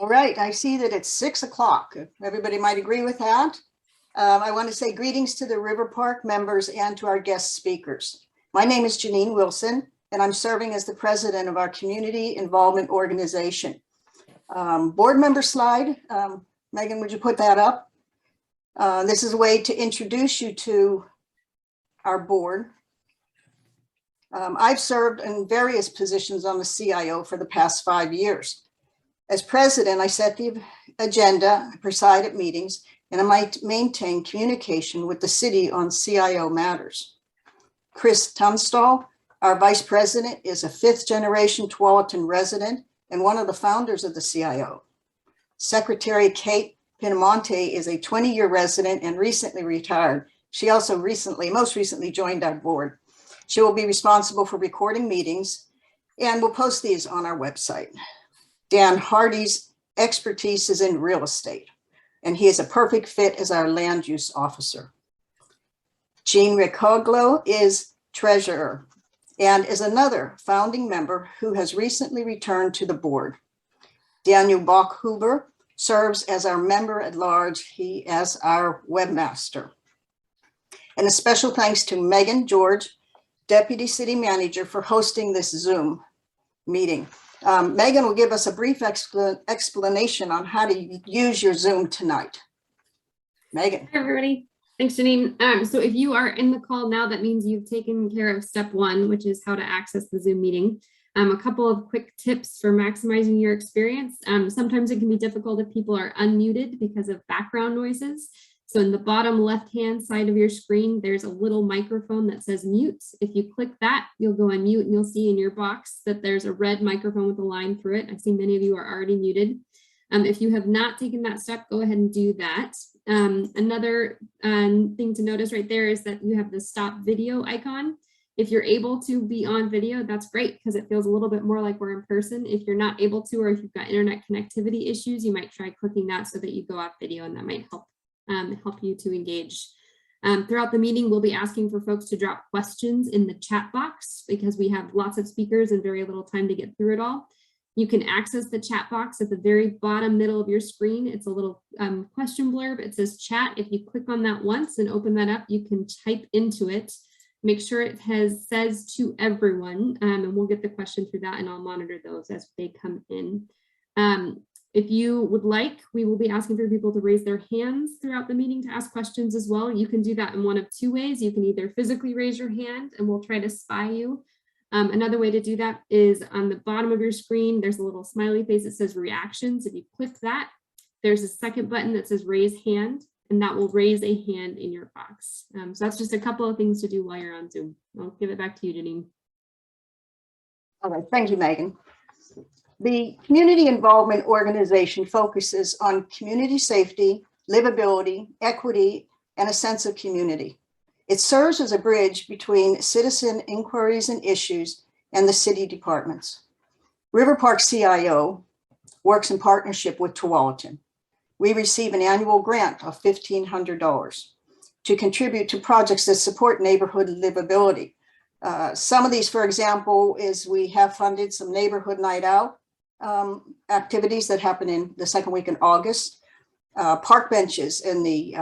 All right, I see that it's 6 o'clock. Everybody might agree with that. I want to say greetings to the Riverpark members and to our guest speakers. My name is Janine Wilson, and I'm serving as the president of our community involvement organization. Board member slide. Megan, would you put that up? This is a way to introduce you to our board. I've served in various positions on the CIO for the past 5 years. As president, I set the agenda, I preside at meetings, and I might maintain communication with the city on CIO matters. Chris Tunstall, our vice president, is a 5th generation Tualatin resident and one of the founders of the CIO. Secretary Kate Pinamonte is a 20-year resident and recently retired. She also most recently joined our board. She will be responsible for recording meetings and we'll post these on our website. Dan Hardy's expertise is in real estate, and he is a perfect fit as our land use officer. Jean Ricoglo is treasurer and is another founding member who has recently returned to the board. Daniel Bachhuber serves as our member at large. He is our webmaster. And a special thanks to Megan George, Deputy City Manager, for hosting this Zoom meeting. Megan will give us a brief explanation on how to use your Zoom tonight. Megan. Hi, everybody. Thanks, Janine. So if you are in the call now, that means you've taken care of step 1, which is how to access the Zoom meeting. A couple of quick tips for maximizing your experience. Sometimes it can be difficult if people are unmuted because of background noises. So in the bottom left-hand side of your screen, there's a little microphone that says mute. If you click that, you'll go on mute and you'll see in your box that there's a red microphone with a line through it. I see many of you are already muted. If you have not taken that step, go ahead and do that. Another thing to notice right there is that you have the stop video icon. If you're able to be on video, that's great because it feels a little bit more like we're in person. If you're not able to, or if you've got internet connectivity issues, you might try clicking that so that you go off video, and that might help you to engage. Throughout the meeting, we'll be asking for folks to drop questions in the chat box because we have lots of speakers and very little time to get through it all. You can access the chat box at the very bottom middle of your screen. It's a little question blurb. It says chat. If you click on that once and open that up, you can type into it. Make sure it says to everyone, and we'll get the question through that, and I'll monitor those as they come in. If you would like, we will be asking for people to raise their hands throughout the meeting to ask questions as well. You can do that in one of 2 ways. You can either physically raise your hand and we'll try to spy you. Another way to do that is on the bottom of your screen, there's a little smiley face that says reactions. If you click that, there's a second button that says raise hand, and that will raise a hand in your box. So that's just a couple of things to do while you're on Zoom. I'll give it back to you, Janine. All right, thank you, Megan. The Community Involvement Organization focuses on community safety, livability, equity, and a sense of community. It serves as a bridge between citizen inquiries and issues and the city departments. Riverpark CIO works in partnership with Tualatin. We receive an annual grant of $1,500 to contribute to projects that support neighborhood livability. Some of these, for example, is we have funded some neighborhood night out activities that happen in the second week in August, park benches in the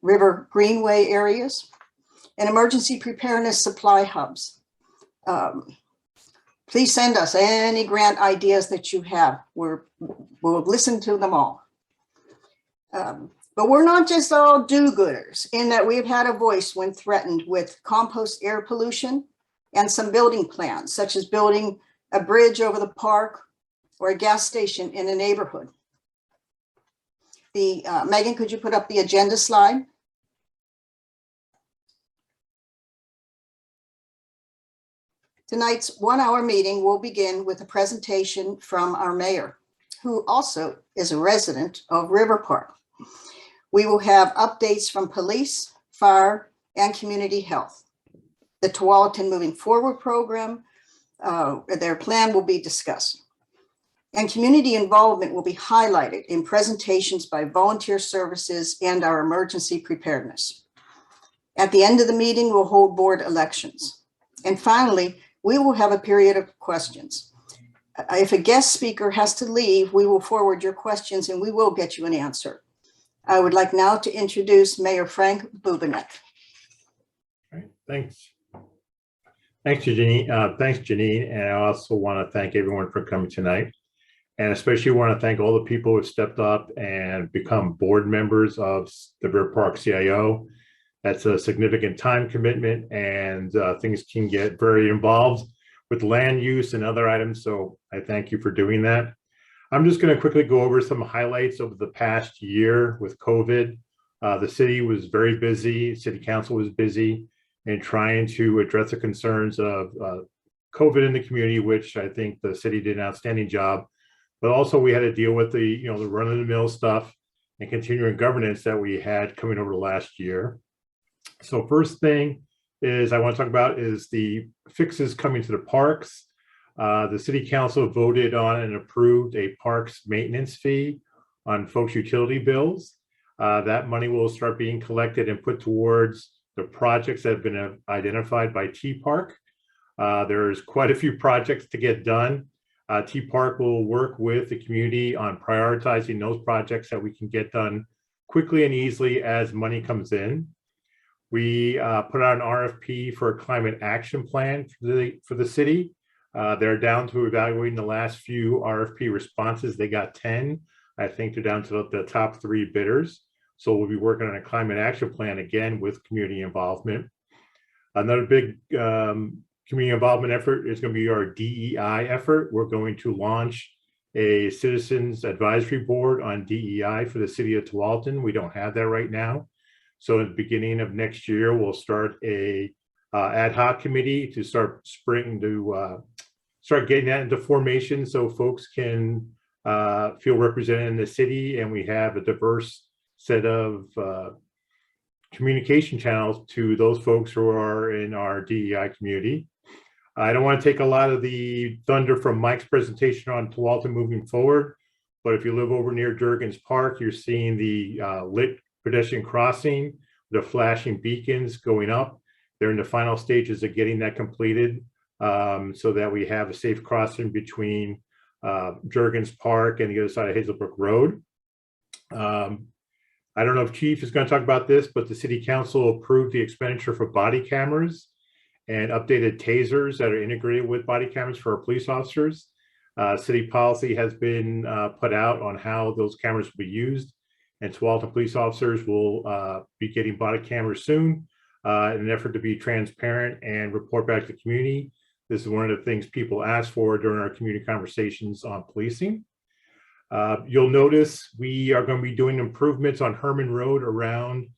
river greenway areas, and emergency preparedness supply hubs. Please send us any grant ideas that you have. We'll listen to them all. But we're not just all do-gooders in that we've had a voice when threatened with compost air pollution and some building plans, such as building a bridge over the park or a gas station in a neighborhood. Megan, could you put up the agenda slide? Tonight's 1-hour meeting will begin with a presentation from our mayor, who also is a resident of Riverpark. We will have updates from police, fire, and community health. The Tualatin Moving Forward program, their plan will be discussed. And community involvement will be highlighted in presentations by volunteer services and our emergency preparedness. At the end of the meeting, we'll hold board elections. And finally, we will have a period of questions. If a guest speaker has to leave, we will forward your questions and we will get you an answer. I would like now to introduce Mayor Frank Boobanek. All right, thanks. Thanks, Janine. Thanks, Janine. And I also want to thank everyone for coming tonight. And especially want to thank all the people who have stepped up and become board members of the Riverpark CIO. That's a significant time commitment, and things can get very involved with land use and other items. So I thank you for doing that. I'm just going to quickly go over some highlights over the past year with COVID. The city was very busy. City council was busy in trying to address the concerns of COVID in the community, which I think the city did an outstanding job. But also we had to deal with the, the run-of-the-mill stuff and continuing governance that we had coming over the last year. So first thing is I want to talk about is the fixes coming to the parks. The city council voted on and approved a parks maintenance fee on folks' utility bills. That money will start being collected and put towards the projects that have been identified by T-Park. There's quite a few projects to get done. T-Park will work with the community on prioritizing those projects that we can get done quickly and easily as money comes in. We put out an RFP for a climate action plan for the city. They're down to evaluating the last few RFP responses. They got 10. I think they're down to the top 3 bidders. So we'll be working on a climate action plan again with community involvement. Another big community involvement effort is going to be our DEI effort. We're going to launch a citizens advisory board on DEI for the city of Tualatin. We don't have that right now. So at the beginning of next year, we'll start a ad hoc committee to start getting that into formation so folks can feel represented in the city, and we have a diverse set of communication channels to those folks who are in our DEI community. I don't want to take a lot of the thunder from Mike's presentation on Tualatin moving forward, but if you live over near Jurgens Park, you're seeing the lit pedestrian crossing, the flashing beacons going up. They're in the final stages of getting that completed so that we have a safe crossing between Jurgens Park and the other side of Hazelbrook Road. I don't know if Chief is going to talk about this, but the City Council approved the expenditure for body cameras and updated tasers that are integrated with body cameras for our police officers. City policy has been put out on how those cameras will be used, and Tualatin police officers will be getting body cameras soon in an effort to be transparent and report back to the community. This is one of the things people ask for during our community conversations on policing. You'll notice we are going to be doing improvements on Herman Road around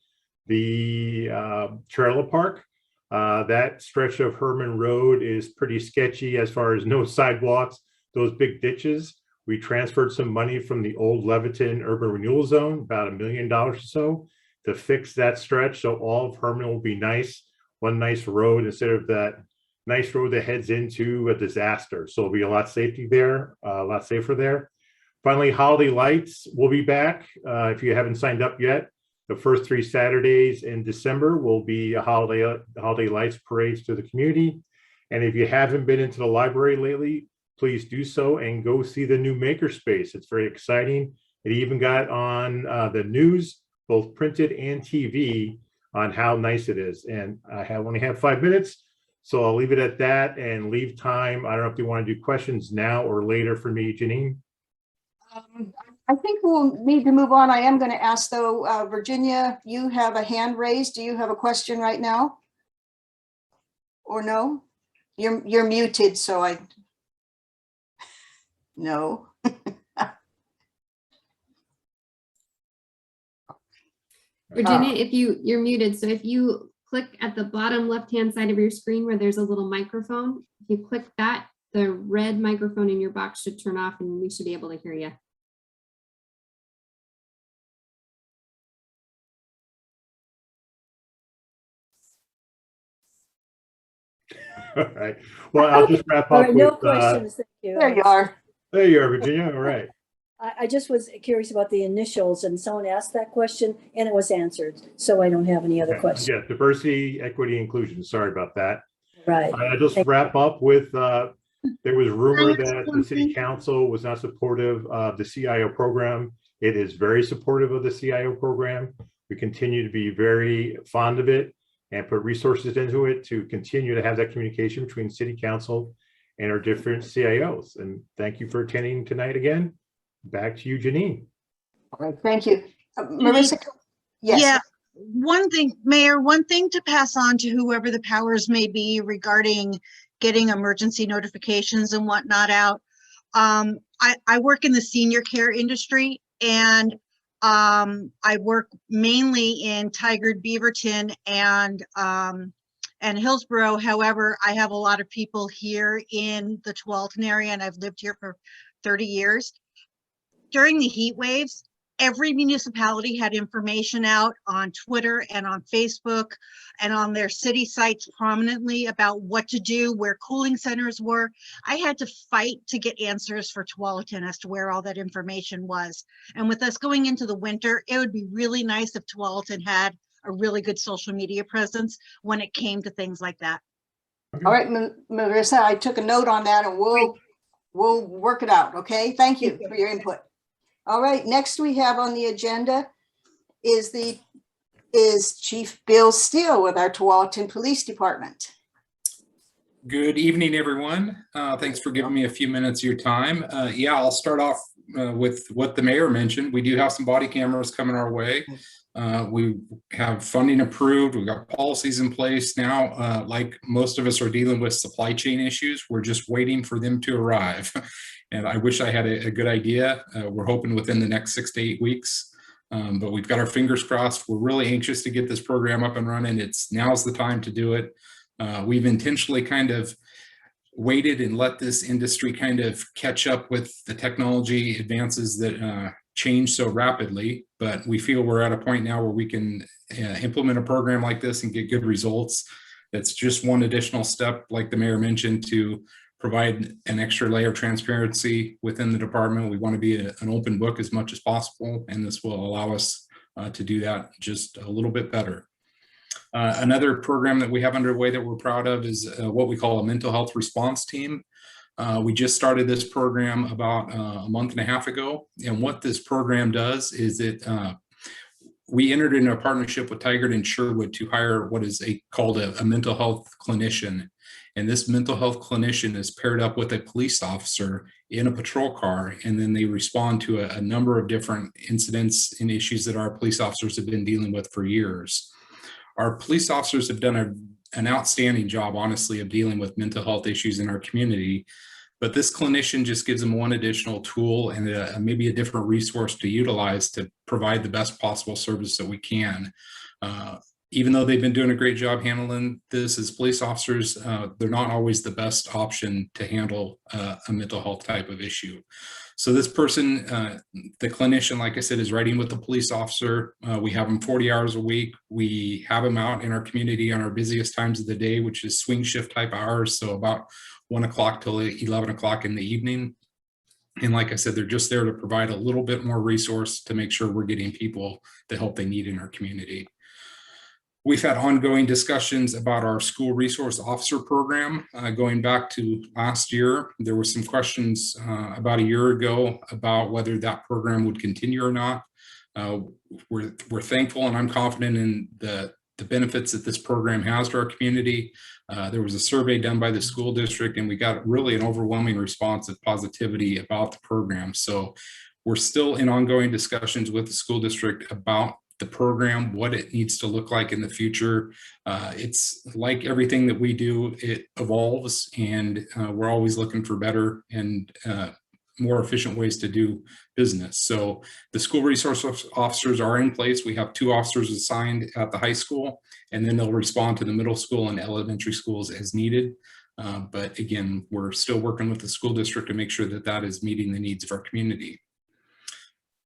the trailer park. That stretch of Herman Road is pretty sketchy as far as no sidewalks, those big ditches. We transferred some money from the old Leviton Urban Renewal Zone, about $1 million or so, to fix that stretch. So all of Herman will be nice, one nice road instead of that nice road that heads into a disaster. So it'll be a lot safer there. Finally, holiday lights will be back. If you haven't signed up yet, the first 3 Saturdays in December will be a holiday lights parades to the community. And if you haven't been into the library lately, please do so and go see the new makerspace. It's very exciting. It even got on the news, both printed and TV, on how nice it is. And I only have 5 minutes, so I'll leave it at that and leave time. I don't know if you want to do questions now or later for me, Janine. I think we'll need to move on. I am going to ask though, Virginia, you have a hand raised. Do you have a question right now? Or no? You're muted, so no. Virginia, if you're muted, so if you click at the bottom left-hand side of your screen where there's a little microphone, if you click that, the red microphone in your box should turn off and we should be able to hear you. All right. Well, I'll just wrap up. No questions. Thank you. There you are. There you are, Virginia. All right. I just was curious about the initials, and someone asked that question and it was answered. So I don't have any other questions. Yeah, diversity, equity, inclusion. Sorry about that. Right. I'll just wrap up with There was rumor Can I ask that the one city thing? council was not supportive of the CIO program. It is very supportive of the CIO program. We continue to be very fond of it and put resources into it to continue to have that communication between city council and our different CIOs. And thank you for attending tonight again. Back to you, Janine. All right, thank you. Marissa, yes. Yeah, one thing, Mayor, one thing to pass on to whoever the powers may be regarding getting emergency notifications and whatnot out. I work in the senior care industry, and I work mainly in Tigard, Beaverton, and Hillsborough. However, I have a lot of people here in the Tualatin area, and I've lived here for 30 years. During the heat waves, every municipality had information out on Twitter and on Facebook and on their city sites prominently about what to do, where cooling centers were. I had to fight to get answers for Tualatin as to where all that information was. And with us going into the winter, it would be really nice if Tualatin had a really good social media presence when it came to things like that. All right, Marissa, I took a note on that, and we'll work it out. Okay, thank you for your input. All right, next we have on the agenda is Chief Bill Steele with our Tualatin Police Department. Good evening, everyone. Thanks for giving me a few minutes of your time. Yeah, I'll start off with what the mayor mentioned. We do have some body cameras coming our way. We have funding approved. We've got policies in place now. Like most of us are dealing with supply chain issues. We're just waiting for them to arrive. And I wish I had a good idea. We're hoping within the next 6 to 8 weeks. But we've got our fingers crossed. We're really anxious to get this program up and running. Now's the time to do it. We've intentionally kind of waited and let this industry kind of catch up with the technology advances that change so rapidly, but we feel we're at a point now where we can implement a program like this and get good results. That's just one additional step, like the mayor mentioned, to provide an extra layer of transparency within the department. We want to be an open book as much as possible, and this will allow us to do that just a little bit better. Another program that we have underway that we're proud of is what we call a mental health response team. We just started this program about a month and a half ago. And what this program does is we entered into a partnership with Tigard and Sherwood to hire what is called a mental health clinician. And this mental health clinician is paired up with a police officer in a patrol car, and then they respond to a number of different incidents and issues that our police officers have been dealing with for years. Our police officers have done an outstanding job, honestly, of dealing with mental health issues in our community. But this clinician just gives them one additional tool and maybe a different resource to utilize to provide the best possible service that we can. Even though they've been doing a great job handling this as police officers, they're not always the best option to handle a mental health type of issue. So this person, the clinician, like I said, is writing with the police officer. We have them 40 hours a week. We have them out in our community on our busiest times of the day, which is swing shift type hours. So about 1 o'clock till 11 o'clock in the evening. And like I said, they're just there to provide a little bit more resource to make sure we're getting people the help they need in our community. We've had ongoing discussions about our school resource officer program. Going back to last year, there were some questions about a year ago about whether that program would continue or not. We're thankful, and I'm confident in the benefits that this program has to our community. There was a survey done by the school district, and we got really an overwhelming response of positivity about the program. So we're still in ongoing discussions with the school district about the program, what it needs to look like in the future. It's like everything that we do, it evolves, and we're always looking for better and more efficient ways to do business. So the school resource officers are in place. We have 2 officers assigned at the high school, and then they'll respond to the middle school and elementary schools as needed. But again, we're still working with the school district to make sure that that is meeting the needs of our community.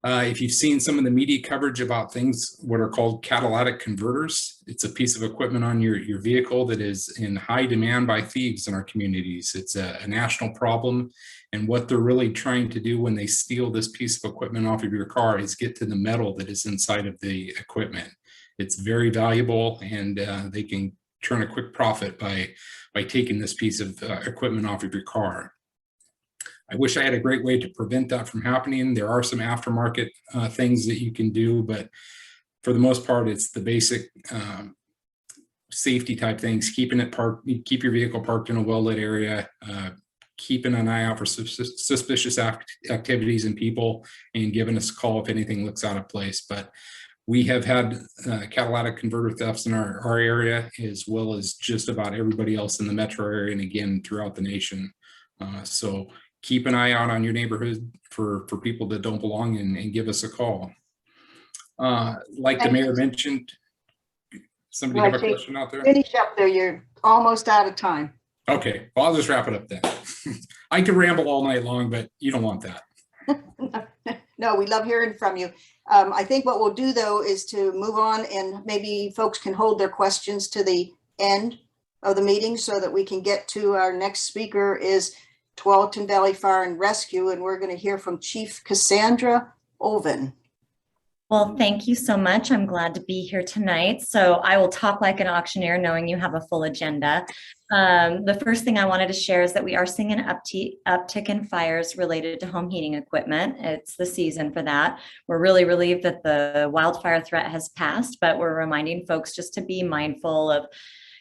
If you've seen some of the media coverage about things, what are called catalytic converters, it's a piece of equipment on your vehicle that is in high demand by thieves in our communities. It's a national problem. And what they're really trying to do when they steal this piece of equipment off of your car is get to the metal that is inside of the equipment. It's very valuable, and they can turn a quick profit by taking this piece of equipment off of your car. I wish I had a great way to prevent that from happening. There are some aftermarket things that you can do, but for the most part, it's the basic safety type things, keeping it parked, keep your vehicle parked in a well-lit area, keeping an eye out for suspicious activities and people, and giving us a call if anything looks out of place. But we have had catalytic converter thefts in our area, as well as just about everybody else in the metro area, and again, throughout the nation. So keep an eye out on your neighborhood for people that don't belong, and give us a call. Like the mayor mentioned, somebody have a question out there? Finish up there. You're almost out of time. Okay, well, I'll just wrap it up then. I could ramble all night long, but you don't want that. No, we love hearing from you. I think what we'll do, though, is to move on, and maybe folks can hold their questions to the end of the meeting so that we can get to our next speaker is Tualatin Valley Fire and Rescue, and we're going to hear from Chief Cassandra Oven. Well, thank you so much. I'm glad to be here tonight. So I will talk like an auctioneer, knowing you have a full agenda. The first thing I wanted to share is that we are seeing an uptick in fires related to home heating equipment. It's the season for that. We're really relieved that the wildfire threat has passed, but we're reminding folks just to be mindful of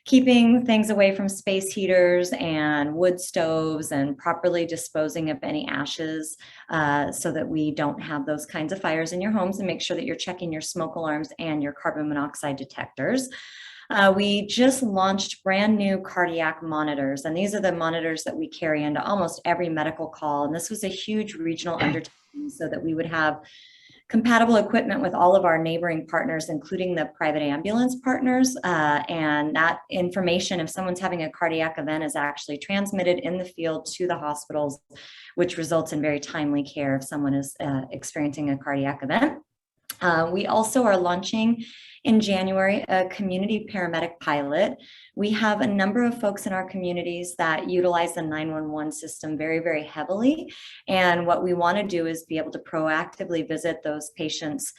keeping things away from space heaters and wood stoves, and properly disposing of any ashes so that we don't have those kinds of fires in your homes, and make sure that you're checking your smoke alarms and your carbon monoxide detectors. We just launched brand new cardiac monitors, and these are the monitors that we carry into almost every medical call. And this was a huge regional undertaking so that we would have compatible equipment with all of our neighboring partners, including the private ambulance partners. And that information, if someone's having a cardiac event, is actually transmitted in the field to the hospitals, which results in very timely care if someone is experiencing a cardiac event. We also are launching in January a community paramedic pilot. We have a number of folks in our communities that utilize the 911 system very, very heavily. And what we want to do is be able to proactively visit those patients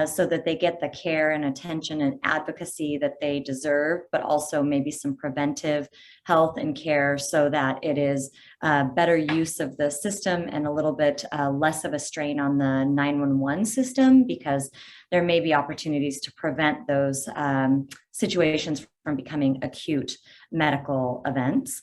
so that they get the care and attention and advocacy that they deserve, but also maybe some preventive health and care so that it is better use of the system and a little bit less of a strain on the 911 system, because there may be opportunities to prevent those situations from becoming acute medical events.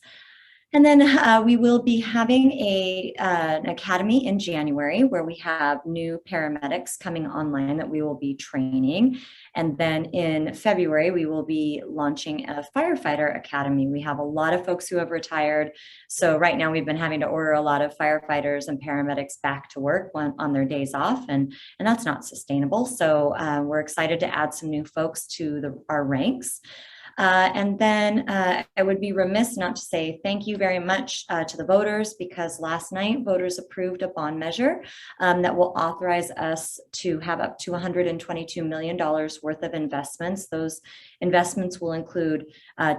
And then we will be having an academy in January where we have new paramedics coming online that we will be training. And then in February, we will be launching a firefighter academy. We have a lot of folks who have retired. So right now we've been having to order a lot of firefighters and paramedics back to work on their days off, and that's not sustainable. So we're excited to add some new folks to our ranks. And then I would be remiss not to say thank you very much to the voters, because last night voters approved a bond measure that will authorize us to have up to $122 million worth of investments. Those investments will include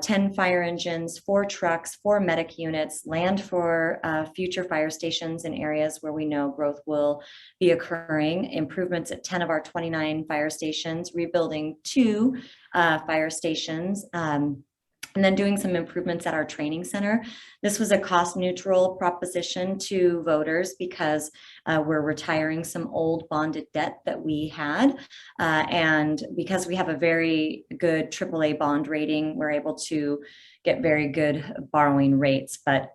10 fire engines, 4 trucks, 4 medic units, land for future fire stations in areas where we know growth will be occurring, improvements at 10 of our 29 fire stations, rebuilding 2 fire stations, and then doing some improvements at our training center. This was a cost neutral proposition to voters because we're retiring some old bonded debt that we had. And because we have a very good AAA bond rating, we're able to get very good borrowing rates, but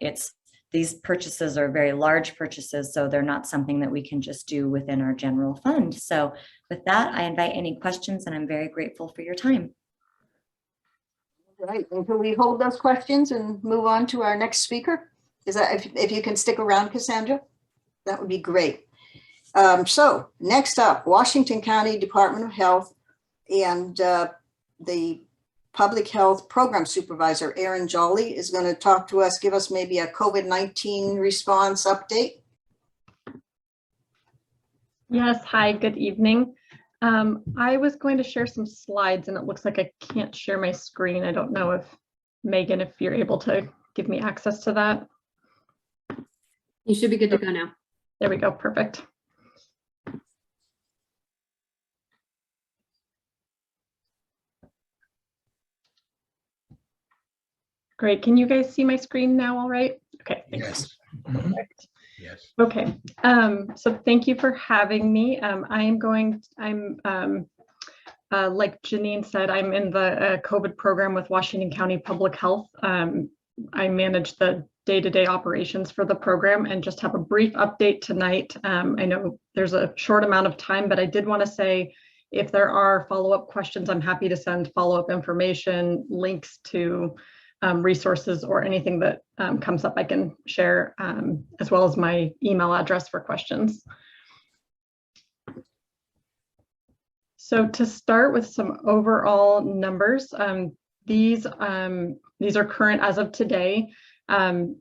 these purchases are very large purchases, so they're not something that we can just do within our general fund. So with that, I invite any questions, and I'm very grateful for your time. Right, and can we hold those questions and move on to our next speaker? Is that, if you can stick around, Cassandra, that would be great. So next up, Washington County Department of Health and the Public Health Program Supervisor, Erin Jolly, is going to talk to us, give us maybe a COVID-19 response update. Yes, hi, good evening. I was going to share some slides and it looks like I can't share my screen. I don't know if Megan, if you're able to give me access to that. You should be good to go now. There we go, perfect. Great. Can you guys see my screen now all right? Okay. Thanks. Yes. Perfect. Yes. Okay. So thank you for having me. Like Janine said, I'm in the COVID program with Washington County Public Health. I manage the day-to-day operations for the program and just have a brief update tonight. I know there's a short amount of time, but I did want to say if there are follow-up questions, I'm happy to send follow-up information, links to resources or anything that comes up I can share, as well as my email address for questions. So to start with some overall numbers, these are current as of today.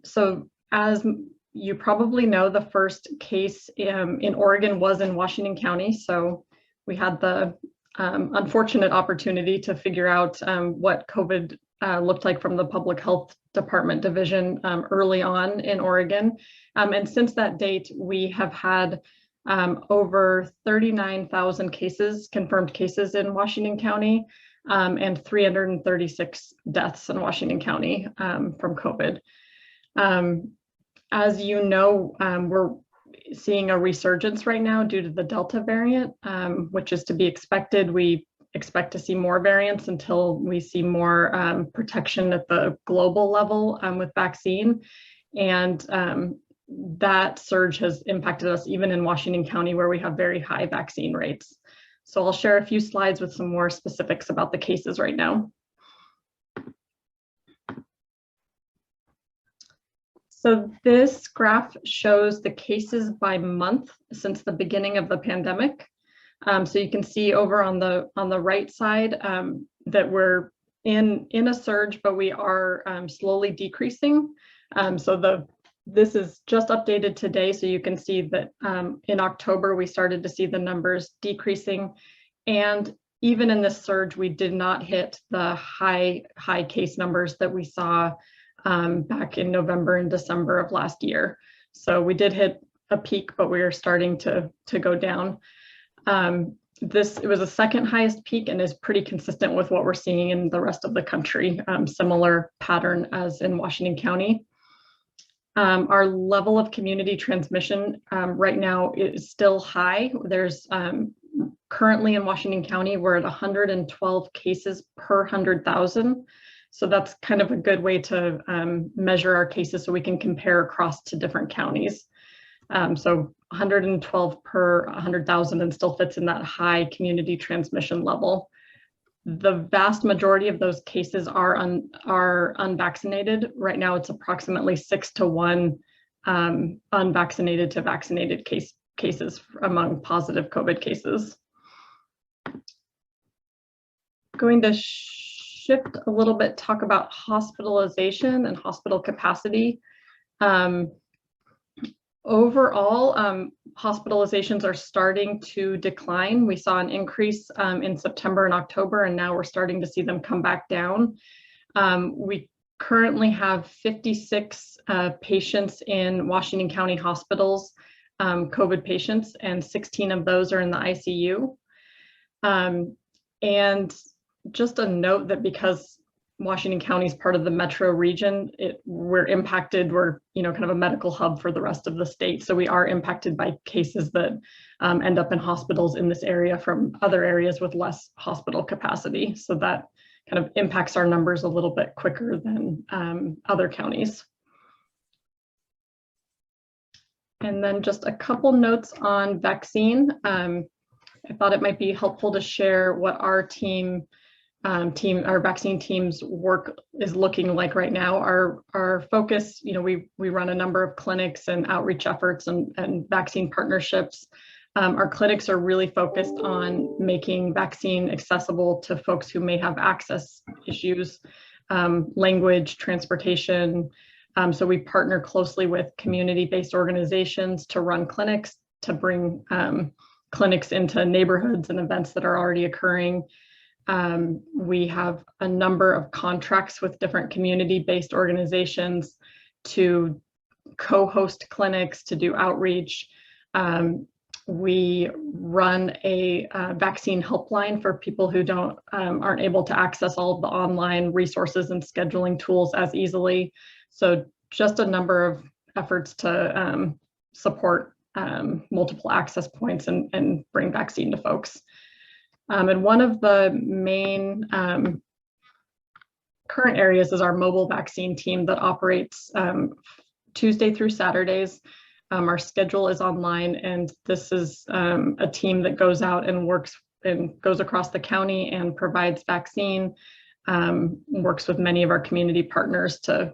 So as you probably know, the first case in Oregon was in Washington County. So we had the unfortunate opportunity to figure out what COVID looked like from the Public Health Department division early on in Oregon. And since that date, we have had over 39,000 cases, confirmed cases in Washington County, and 336 deaths in Washington County from COVID. As you know, we're seeing a resurgence right now due to the Delta variant, which is to be expected. We expect to see more variants until we see more protection at the global level with vaccine. And that surge has impacted us even in Washington County, where we have very high vaccine rates. So I'll share a few slides with some more specifics about the cases right now. So this graph shows the cases by month since the beginning of the pandemic. So you can see over on the right side that we're in a surge, but we are slowly decreasing. This is just updated today, so you can see that in October we started to see the numbers decreasing, and even in this surge we did not hit the high case numbers that we saw back in November and December of last year. So we did hit a peak, but we are starting to go down. It was the second highest peak and is pretty consistent with what we're seeing in the rest of the country, similar pattern as in Washington County. Our level of community transmission right now is still high. There's currently in Washington County, we're at 112 cases per 100,000. So that's kind of a good way to measure our cases so we can compare across to different counties. So 112 per 100,000 and still fits in that high community transmission level. The vast majority of those cases are unvaccinated. Right now, it's approximately 6-to-1 unvaccinated to vaccinated cases among positive COVID cases. Going to shift a little bit, talk about hospitalization and hospital capacity. Overall, hospitalizations are starting to decline. We saw an increase in September and October, and now we're starting to see them come back down. We currently have 56 patients in Washington County hospitals, COVID patients, and 16 of those are in the ICU. And just a note that because Washington County is part of the metro region, we're impacted. We're kind of a medical hub for the rest of the state. So we are impacted by cases that end up in hospitals in this area from other areas with less hospital capacity. So that kind of impacts our numbers a little bit quicker than other counties. And then just a couple notes on vaccine. I thought it might be helpful to share what our our vaccine team's work is looking like right now. Our focus, we run a number of clinics and outreach efforts and vaccine partnerships. Our clinics are really focused on making vaccine accessible to folks who may have access issues, language, transportation. So we partner closely with community-based organizations to run clinics, to bring clinics into neighborhoods and events that are already occurring. We have a number of contracts with different community-based organizations to co-host clinics, to do outreach. we run a vaccine helpline for people who aren't able to access all of the online resources and scheduling tools as easily. So just a number of efforts to support multiple access points and bring vaccine to folks. And one of the main current areas is our mobile vaccine team that operates Tuesday through Saturdays. Our schedule is online, and this is a team that goes out and works and goes across the county and provides vaccine, works with many of our community partners to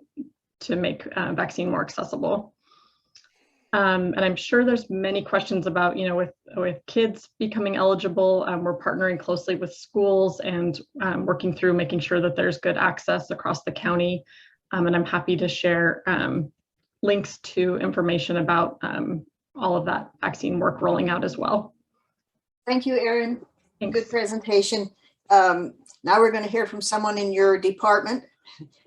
make vaccine more accessible. And I'm sure there's many questions about, with kids becoming eligible, we're partnering closely with schools and working through making sure that there's good access across the county. And I'm happy to share links to information about all of that vaccine work rolling out as well. Thank you, Erin. Thanks. Good presentation. Now we're going to hear from someone in your department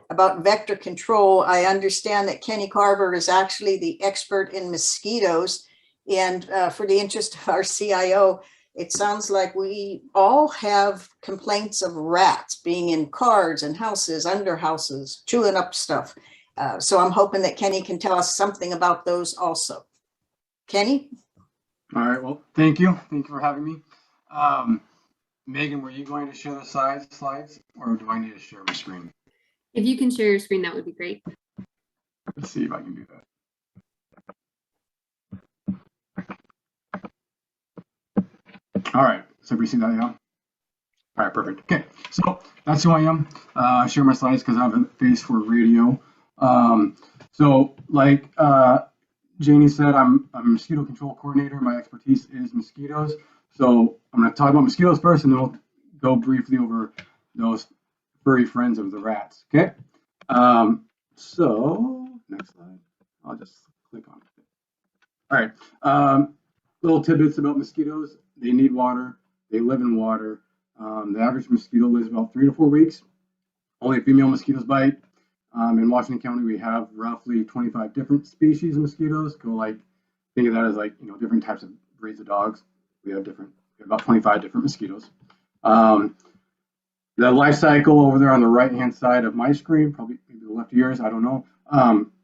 about vector control. I understand that Kenny Carver is actually the expert in mosquitoes. And for the interest of our CIO, it sounds like we all have complaints of rats being in cars and houses, under houses, chewing up stuff. So I'm hoping that Kenny can tell us something about those also. Kenny? All right, well, thank you. Thank you for having me. Megan, were you going to share the slides, or do I need to share my screen? If you can share your screen, that would be great. Let's see if I can do that. All right, so we see that, yeah? All right, perfect. Okay, so that's who I am. I share my slides because I have a face for radio. So like Janie said, I'm a mosquito control coordinator. My expertise is mosquitoes. So I'm going to talk about mosquitoes first, and then we'll go briefly over those furry friends of the rats. Okay. So next slide. I'll just click on it. All right. Little tidbits about mosquitoes. They need water. They live in water. The average mosquito lives about 3 to 4 weeks. Only female mosquitoes bite. In Washington County, we have roughly 25 different species of mosquitoes. Think of that as different types of breeds of dogs. We have about 25 different mosquitoes. The life cycle over there on the right-hand side of my screen, probably maybe the left of yours, I don't know.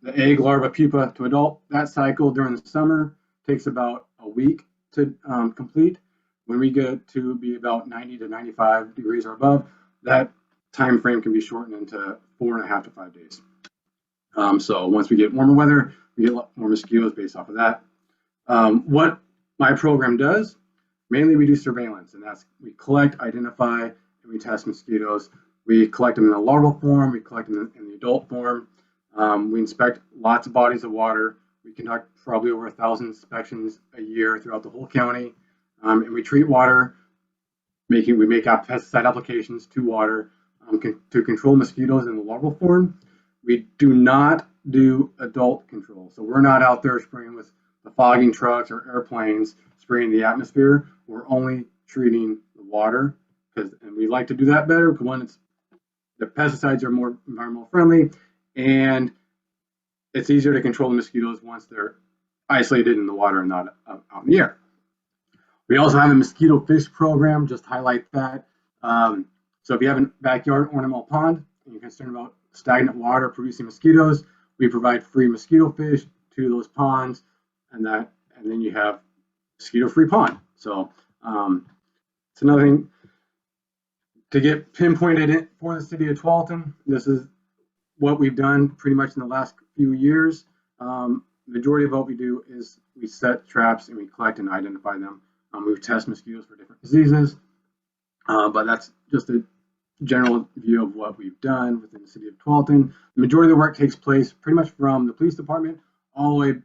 The egg, larva, pupa to adult, that cycle during the summer takes about a week to complete. When we get to be about 90 to 95 degrees or above, that time frame can be shortened into 4.5 to 5 days. So once we get warmer weather, we get a lot more mosquitoes based off of that. What my program does, mainly we do surveillance, and that's we collect, identify, and we test mosquitoes. We collect them in the larval form, we collect them in the adult form. We inspect lots of bodies of water. We conduct probably over 1,000 inspections a year throughout the whole county. And we treat water, we make pesticide applications to water to control mosquitoes in the larval form. We do not do adult control. So we're not out there spraying with the fogging trucks or airplanes, spraying the atmosphere. We're only treating the water, and we like to do that better because one, the pesticides are more environmental friendly, and it's easier to control the mosquitoes once they're isolated in the water and not out in the air. We also have a mosquito fish program, just highlight that. So if you have a backyard ornamental pond and you're concerned about stagnant water producing mosquitoes, we provide free mosquito fish to those ponds, and then you have mosquito-free pond. So it's another thing to get pinpointed in for the city of Tualatin. This is what we've done pretty much in the last few years. Majority of what we do is we set traps and we collect and identify them. We test mosquitoes for different diseases, but that's just a general view of what we've done within the city of Tualatin. The majority of the work takes place pretty much from the police department all the way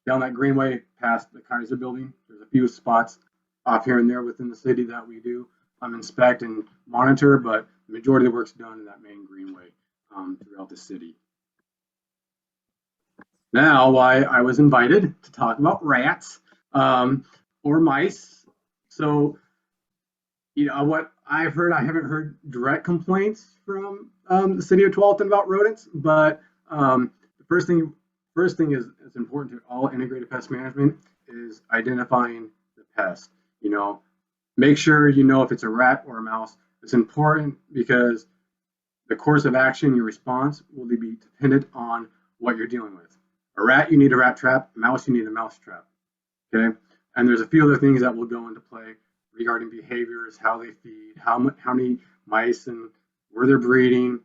down that greenway past the Kaiser building. There's a few spots off here and there within the city that we do inspect and monitor, but the majority of the work's done in that main greenway throughout the city. Now, why I was invited to talk about rats or mice. So, what I've heard, I haven't heard direct complaints from the city of Tualatin about rodents, but the first thing is it's important to all integrated pest management is identifying the pest. You know, make sure you know if it's a rat or a mouse. It's important because the course of action, your response, will be dependent on what you're dealing with. A rat, you need a rat trap. A mouse, you need a mouse trap. Okay, and there's a few other things that will go into play regarding behaviors, how they feed, how many mice and where they're breeding.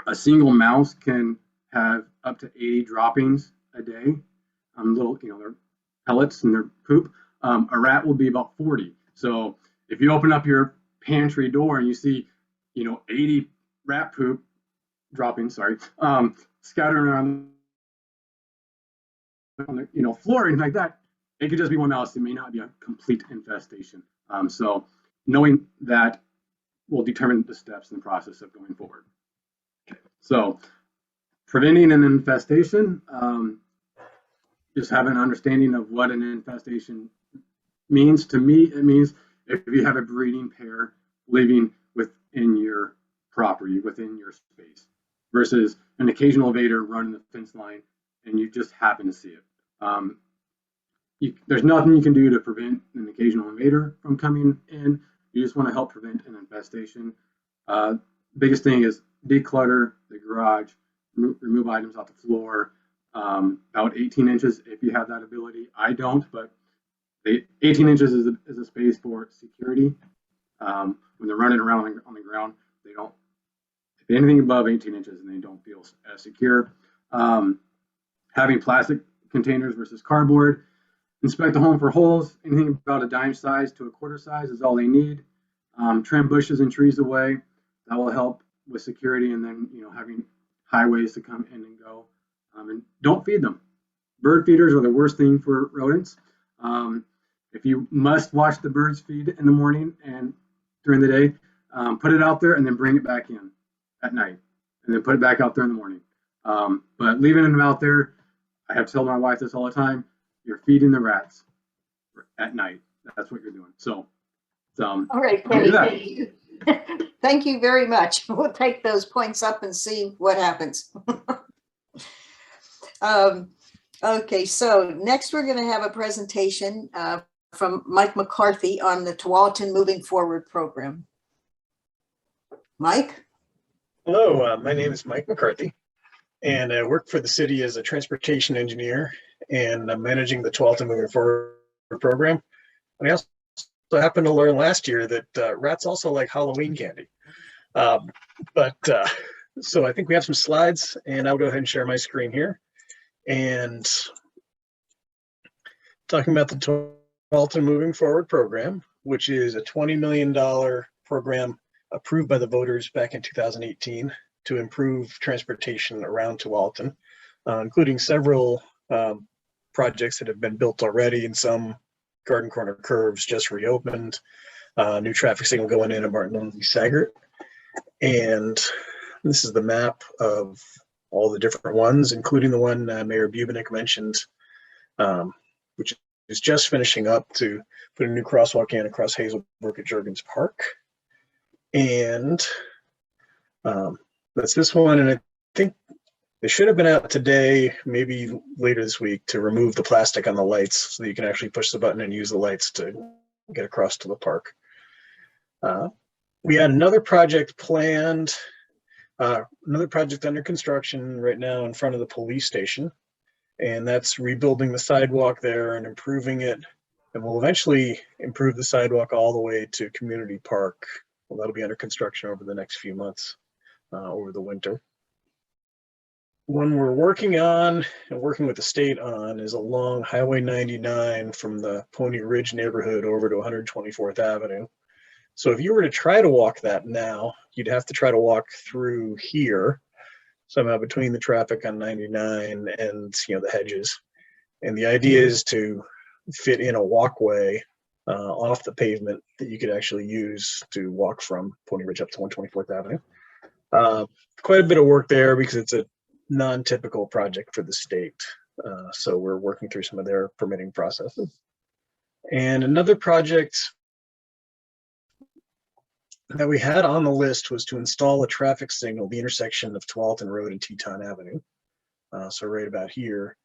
A single mouse can have up to 80 droppings a day. Little, you know, they're pellets and their poop. A rat will be about 40. So if you open up your pantry door and you see, you know, 80 rat poop droppings, scattered around on the, you know, floor and like that, it could just be one mouse. It may not be a complete infestation. So knowing that will determine the steps in the process of going forward. Okay. So preventing an infestation, just have an understanding of what an infestation means. To me, it means if you have a breeding pair living within your property, within your space, versus an occasional invader running the fence line and you just happen to see it. There's nothing you can do to prevent an occasional invader from coming in. You just want to help prevent an infestation. Biggest thing is declutter the garage, remove items off the floor, about 18 inches if you have that ability. I don't, but 18 inches is a space for security. When they're running around on the ground, they don't, if anything above 18 inches, and they don't feel as secure. Having plastic containers versus cardboard. Inspect the home for holes. Anything about a dime size to a quarter size is all they need. Trim bushes and trees away. That will help with security, and then, you know, having highways to come in and go. And don't feed them. Bird feeders are the worst thing for rodents. If you must watch the birds feed in the morning and during the day, put it out there and then bring it back in at night, and then put it back out there in the morning. But leaving them out there, I have to tell my wife this all the time, you're feeding the rats at night. That's what you're doing. So, All right, Kenny, thank you. Thank you very much. We'll take those points up and see what happens. Okay, so next we're going to have a presentation from Mike McCarthy on the Tualatin Moving Forward program. Mike? Hello, my name is Mike McCarthy, and I work for the city as a transportation engineer, and I'm managing the Tualatin Moving Forward program. And I also happened to learn last year that rats also like Halloween candy. So I think we have some slides, and I'll go ahead and share my screen here. And talking about the Tualatin Moving Forward program, which is a $20 million program approved by the voters back in 2018 to improve transportation around Tualatin, including several projects that have been built already, and some garden corner curves just reopened, new traffic signal going in at Martin Luther Sagert. And this is the map of all the different ones, including the one Mayor Boobanek mentioned, which is just finishing up to put a new crosswalk in across Hazelbrook at Juergens Park. And that's this one. And I think they should have been out today, maybe later this week, to remove the plastic on the lights so that you can actually push the button and use the lights to get across to the park. We had another project planned, another project under construction right now in front of the police station. And that's rebuilding the sidewalk there and improving it. And we'll eventually improve the sidewalk all the way to Community Park. Well, that'll be under construction over the next few months, over the winter. One we're working on and working with the state on is along Highway 99 from the Pony Ridge neighborhood over to 124th Avenue. So if you were to try to walk that now, you'd have to try to walk through here, somehow between the traffic on 99 and, you know, the hedges. And the idea is to fit in a walkway off the pavement that you could actually use to walk from Pony Ridge up to 124th Avenue. Quite a bit of work there because it's a non-typical project for the state. So we're working through some of their permitting processes. And another project that we had on the list was to install a traffic signal, the intersection of Tualatin Road and Teton Avenue. So right about here.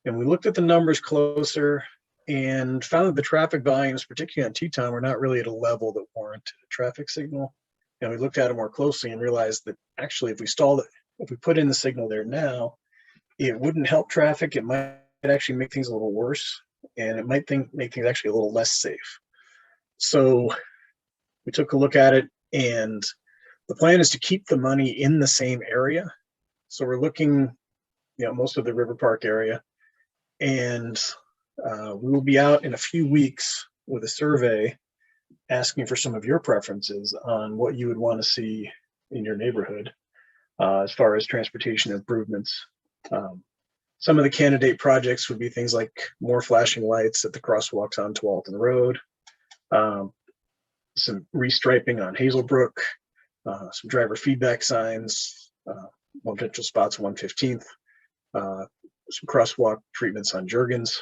And we looked at the numbers closer, and found that the traffic volumes, particularly on Teton, were not really at a level that warranted a traffic signal. And we looked at it more closely and realized that actually if we stalled it, if we put in the signal there now, it wouldn't help traffic. It might actually make things a little worse, and it might make things actually a little less safe. So we took a look at it, and the plan is to keep the money in the same area. So we're looking, most of the Riverpark area, and we will be out in a few weeks with a survey asking for some of your preferences on what you would want to see in your neighborhood as far as transportation improvements. Some of the candidate projects would be things like more flashing lights at the crosswalks on Tualatin Road, some restriping on Hazelbrook, some driver feedback signs, potential spots on 115th, some crosswalk treatments on Juergens,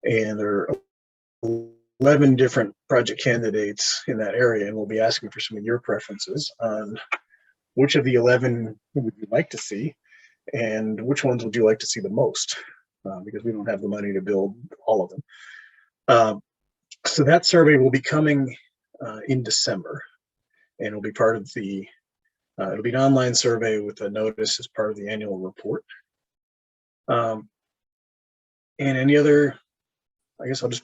and there are 11 different project candidates in that area, and we'll be asking for some of your preferences on which of the 11 would you like to see, and which ones would you like to see the most, because we don't have the money to build all of them. So that survey will be coming in December, and it'll be part of the, it'll be an online survey with a notice as part of the annual report. And any other, I guess I'll just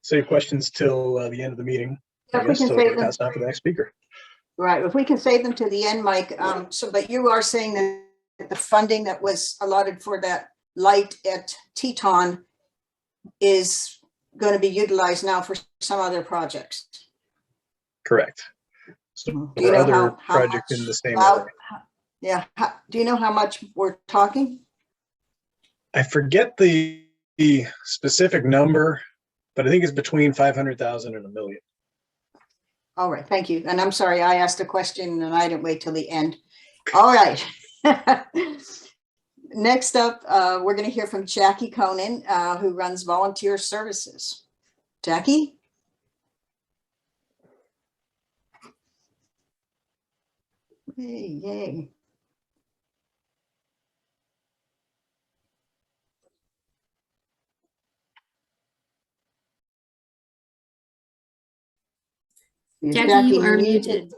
save questions till the end of the meeting. If we can So save them. pass it on to the next speaker. Right, if we can save them to the end, Mike. But you are saying that the funding that was allotted for that light at Teton is going to be utilized now for some other projects. Correct. So Do you for know other how project much? in the same area. Yeah. Do you know how much we're talking? I forget the specific number, but I think it's between 500,000 and $1 million. All right, thank you. And I'm sorry, I asked a question and I didn't wait till the end. All right. Next up, we're going to hear from Jackie Conan, who runs volunteer services. Jackie? Hey, yay. Jackie, you are muted.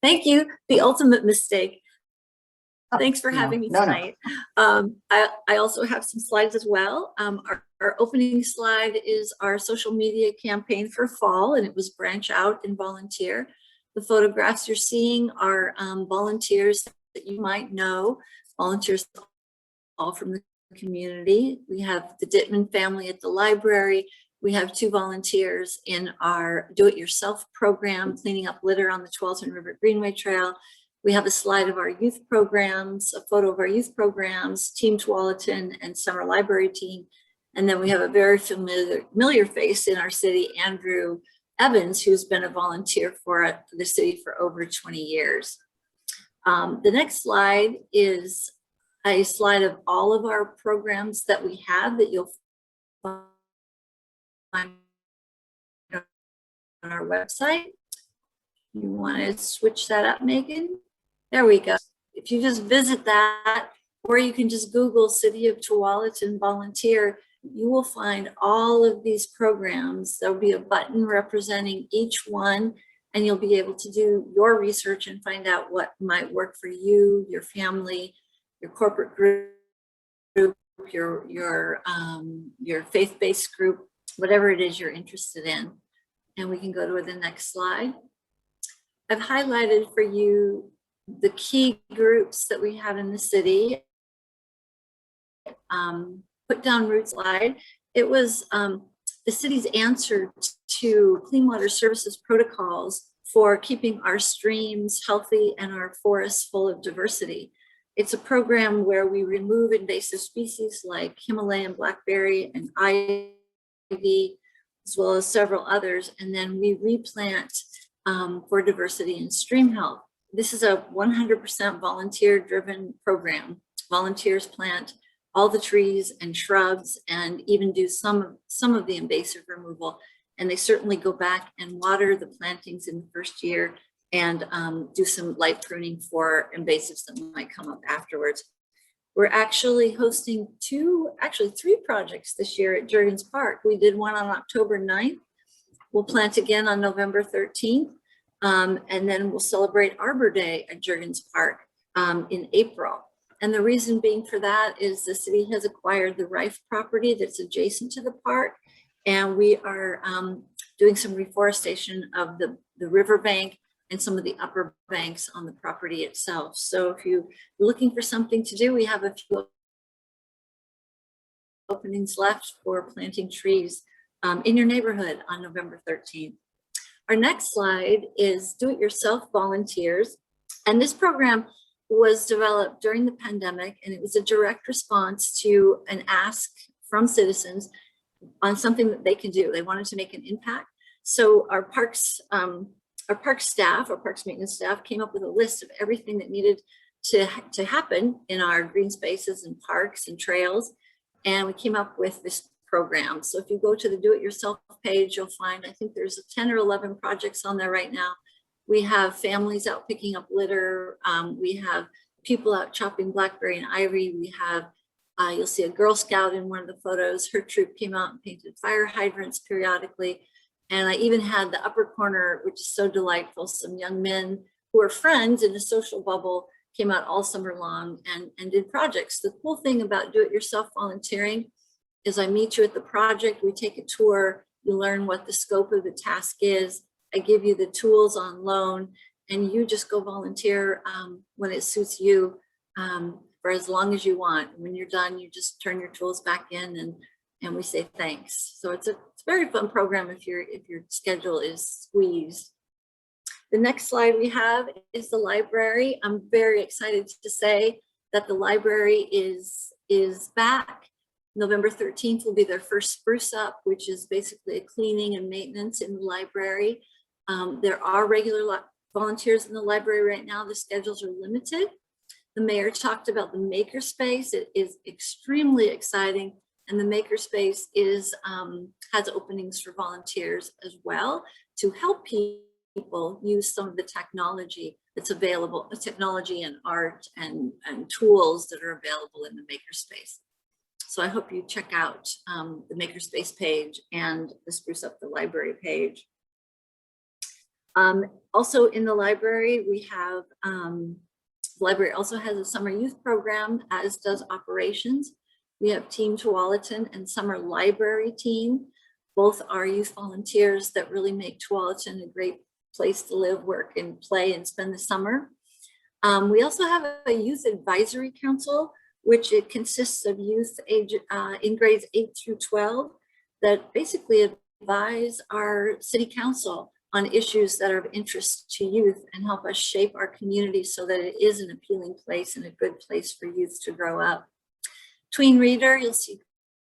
Thank you. The ultimate mistake. Thanks for having me tonight. I also have some slides as well. Our opening slide is our social media campaign for fall, and it was branch out and volunteer. The photographs you're seeing are volunteers that you might know, volunteers all from the community. We have the Dittman family at the library. We have 2 volunteers in our do-it-yourself program, cleaning up litter on the Tualatin River Greenway Trail. We have a slide of our youth programs, a photo of our youth programs, Team Tualatin and Summer Library Team. And then we have a very familiar face in our city, Andrew Evans, who's been a volunteer for the city for over 20 years. The next slide is a slide of all of our programs that we have that you'll find on our website. You want to switch that up, Megan? There we go. If you just visit that, or you can just Google City of Tualatin volunteer, you will find all of these programs. There'll be a button representing each one, and you'll be able to do your research and find out what might work for you, your family, your corporate group, your faith-based group, whatever it is you're interested in. And we can go to the next slide. I've highlighted for you the key groups that we have in the city. Put down route slide. It was the city's answer to clean water services protocols for keeping our streams healthy and our forests full of diversity. It's a program where we remove invasive species like Himalayan blackberry and ivy, as well as several others, and then we replant for diversity and stream health. This is a 100% volunteer-driven program. Volunteers plant all the trees and shrubs and even do some of the invasive removal. And they certainly go back and water the plantings in the first year and do some light pruning for invasives that might come up afterwards. We're actually hosting three projects this year at Jurgens Park. We did one on October 9th. We'll plant again on November 13th. And then we'll celebrate Arbor Day at Jurgens Park in April. And the reason being for that is the city has acquired the Rife property that's adjacent to the park. And we are doing some reforestation of the riverbank and some of the upper banks on the property itself. So if you're looking for something to do, we have a few openings left for planting trees in your neighborhood on November 13th. Our next slide is do-it-yourself volunteers. And this program was developed during the pandemic, and it was a direct response to an ask from citizens on something that they can do. They wanted to make an impact. So our parks maintenance staff came up with a list of everything that needed to happen in our green spaces and parks and trails. And we came up with this program. So if you go to the do-it-yourself page, you'll find, I think there's 10 or 11 projects on there right now. We have families out picking up litter. We have people out chopping blackberry and ivy. We have, you'll see a Girl Scout in one of the photos. Her troop came out and painted fire hydrants periodically. And I even had the upper corner, which is so delightful. Some young men who are friends in a social bubble came out all summer long and did projects. The cool thing about do-it-yourself volunteering is I meet you at the project, we take a tour, you learn what the scope of the task is. I give you the tools on loan, and you just go volunteer when it suits you for as long as you want. When you're done, you just turn your tools back in and we say thanks. So it's a very fun program if your schedule is squeezed. The next slide we have is the library. I'm very excited to say that the library is back. November 13th will be their first spruce up, which is basically a cleaning and maintenance in the library. There are regular volunteers in the library right now. The schedules are limited. The mayor talked about the makerspace. It is extremely exciting. And the makerspace has openings for volunteers as well to help people use some of the technology that's available, technology and art and tools that are available in the makerspace. So I hope you check out the Makerspace page and the Spruce Up the Library page. Also in the library, we have, the library also has a summer youth program, as does operations. We have Team Tualatin and Summer Library Team. Both are youth volunteers that really make Tualatin a great place to live, work, and play and spend the summer. We also have a youth advisory council, which it consists of youth in grades 8 through 12 that basically advise our city council on issues that are of interest to youth and help us shape our community so that it is an appealing place and a good place for youth to grow up. Tween Reader, you'll see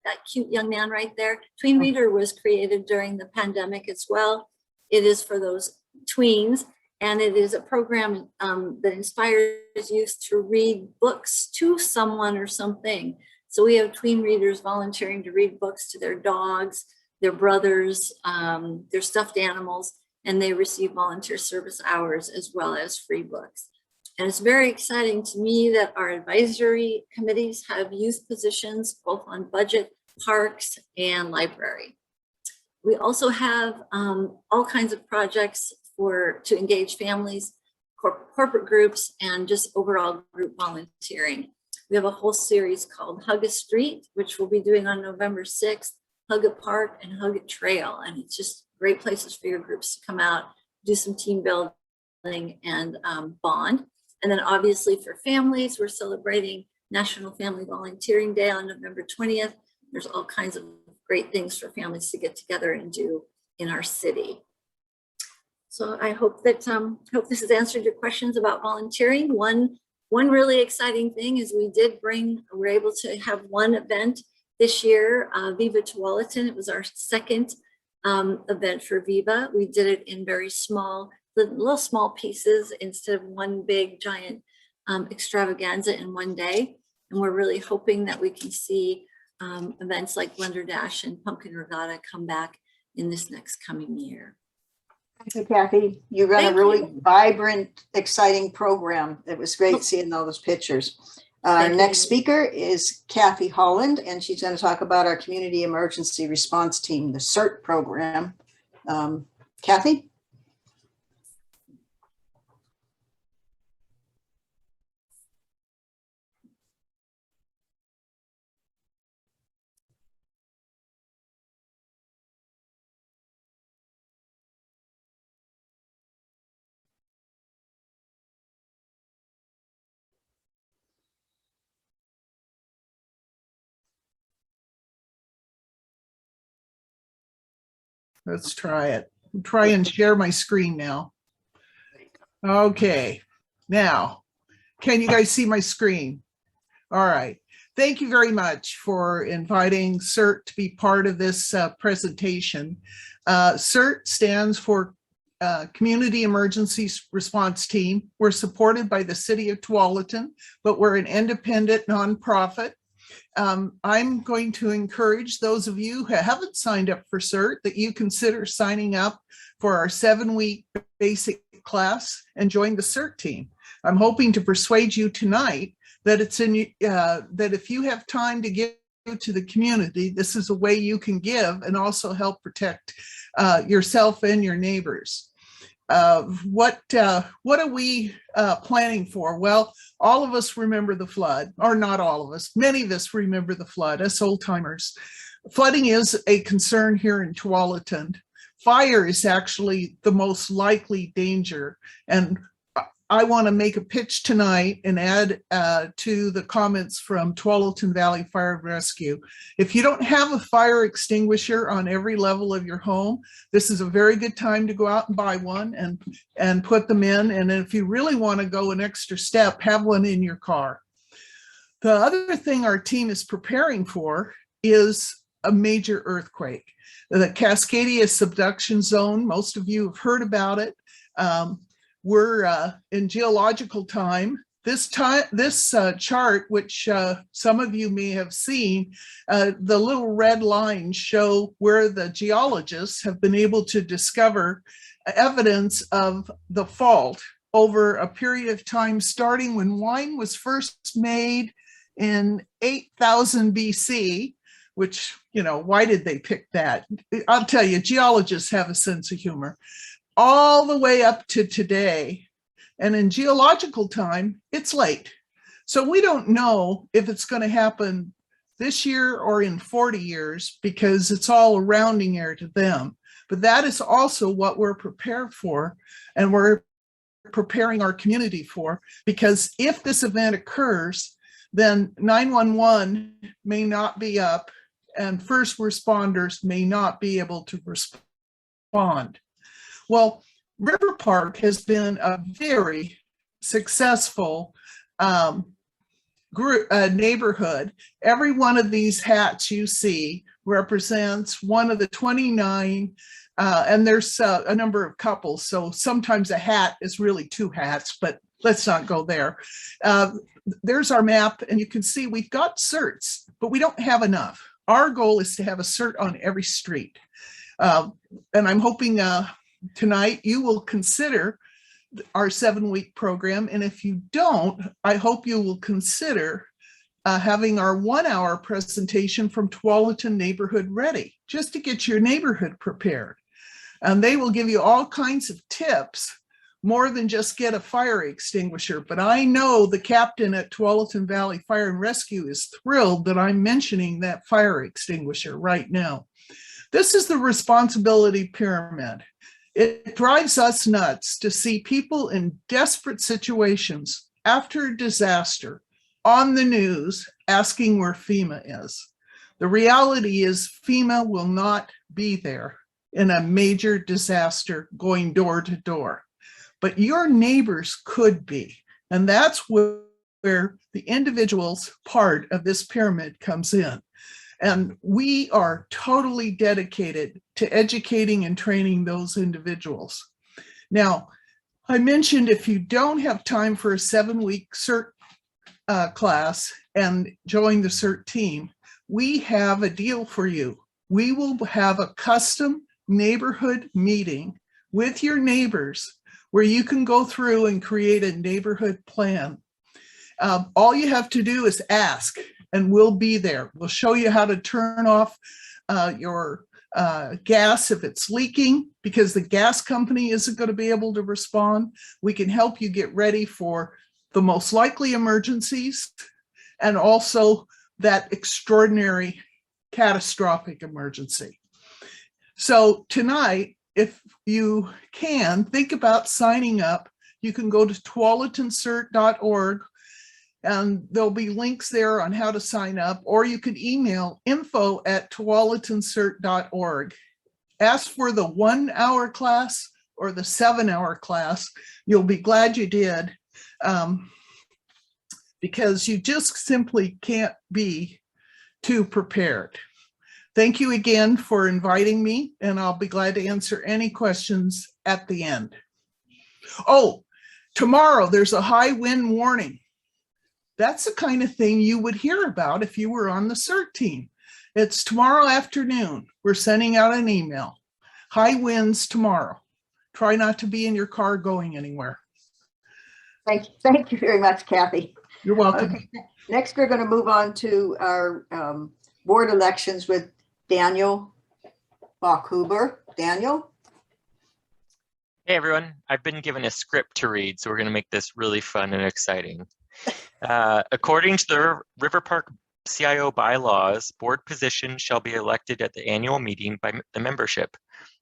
that cute young man right there. Tween Reader was created during the pandemic as well. It is for those tweens, and it is a program that inspires youth to read books to someone or something. So we have tween readers volunteering to read books to their dogs, their brothers, their stuffed animals, and they receive volunteer service hours as well as free books. And it's very exciting to me that our advisory committees have youth positions both on budget, parks, and library. We also have all kinds of projects to engage families, corporate groups, and just overall group volunteering. We have a whole series called Hug a Street, which we'll be doing on November 6th, Hug a Park and Hug a Trail. And it's just great places for your groups to come out, do some team building and bond. And then obviously for families, we're celebrating National Family Volunteering Day on November 20th. There's all kinds of great things for families to get together and do in our city. So I hope that this has answered your questions about volunteering. One really exciting thing is we're able to have one event this year, Viva Tualatin. It was our second event for Viva. We did it in very little small pieces instead of one big giant extravaganza in one day. And we're really hoping that we can see events like Blender Dash and Pumpkin Regatta come back in this next coming year. Thank you, Kathy. You run a really vibrant, exciting program. It was great seeing all those pictures. Our Thank you. next speaker is Kathy Holland, and she's going to talk about our Community Emergency Response Team, the CERT program. Kathy? Let's try it. Try and share my screen now. Okay, now, can you guys see my screen? All right. Thank you very much for inviting CERT to be part of this presentation. CERT stands for Community Emergency Response Team. We're supported by the City of Tualatin, but we're an independent nonprofit. I'm going to encourage those of you who haven't signed up for CERT that you consider signing up for our 7-week basic class and join the CERT team. I'm hoping to persuade you tonight that it's in that if you have time to give to the community, this is a way you can give and also help protect yourself and your neighbors. What are we planning for? Well, all of us remember the flood, or not all of us, many of us remember the flood, us old timers. Flooding is a concern here in Tualatin. Fire is actually the most likely danger. And I want to make a pitch tonight and add to the comments from Tualatin Valley Fire and Rescue. If you don't have a fire extinguisher on every level of your home, this is a very good time to go out and buy one and put them in. And if you really want to go an extra step, have one in your car. The other thing our team is preparing for is a major earthquake. The Cascadia subduction zone, most of you have heard about it. We're in geological time. This chart, which some of you may have seen, the little red lines show where the geologists have been able to discover evidence of the fault over a period of time, starting when wine was first made in 8000 BC, which, you know, why did they pick that? I'll tell you, geologists have a sense of humor. All the way up to today. And in geological time, it's late. So we don't know if it's going to happen this year or in 40 years because it's all a rounding error to them. But that is also what we're prepared for, and we're preparing our community for, because if this event occurs, then 911 may not be up and first responders may not be able to respond. Well, Riverpark has been a very successful neighborhood. Every one of these hats you see represents one of the 29, and there's a number of couples. So sometimes a hat is really 2 hats, but let's not go there. There's our map, and you can see we've got CERTs, but we don't have enough. Our goal is to have a CERT on every street. And I'm hoping tonight you will consider our 7-week program. And if you don't, I hope you will consider having our 1-hour presentation from Tualatin Neighborhood Ready, just to get your neighborhood prepared. And they will give you all kinds of tips, more than just get a fire extinguisher. But I know the captain at Tualatin Valley Fire and Rescue is thrilled that I'm mentioning that fire extinguisher right now. This is the responsibility pyramid. It drives us nuts to see people in desperate situations after a disaster on the news asking where FEMA is. The reality is FEMA will not be there in a major disaster going door to door, but your neighbors could be. And that's where the individual's part of this pyramid comes in. And we are totally dedicated to educating and training those individuals. Now, I mentioned if you don't have time for a 7-week CERT class and join the CERT team, we have a deal for you. We will have a custom neighborhood meeting with your neighbors where you can go through and create a neighborhood plan. All you have to do is ask, and we'll be there. We'll show you how to turn off your gas if it's leaking, because the gas company isn't going to be able to respond. We can help you get ready for the most likely emergencies and also that extraordinary catastrophic emergency. So tonight, if you can, think about signing up. You can go to tualatincert.org and there'll be links there on how to sign up, or you can email info@tualatincert.org. Ask for the 1 hour class or the 7 hour class. You'll be glad you did, because you just simply can't be too prepared. Thank you again for inviting me, and I'll be glad to answer any questions at the end. Oh, tomorrow there's a high wind warning. That's the kind of thing you would hear about if you were on the CERT team. It's tomorrow afternoon. We're sending out an email. High winds tomorrow. Try not to be in your car going anywhere. Thank you very much, Kathy. You're welcome. Okay. Next, we're going to move on to our board elections with Daniel Bachhuber. Daniel? Hey everyone, I've been given a script to read, so we're going to make this really fun and exciting. According to the Riverpark CIO bylaws, board positions shall be elected at the annual meeting by the membership.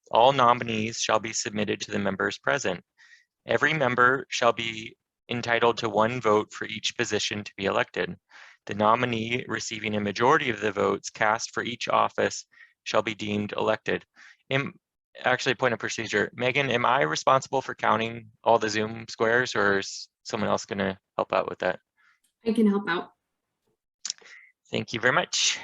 All nominees shall be submitted to the members present. Every member shall be entitled to 1 vote for each position to be elected. The nominee receiving a majority of the votes cast for each office shall be deemed elected. Actually, point of procedure. Megan, am I responsible for counting all the Zoom squares, or is someone else going to help out with that? I can help out. Thank you very much.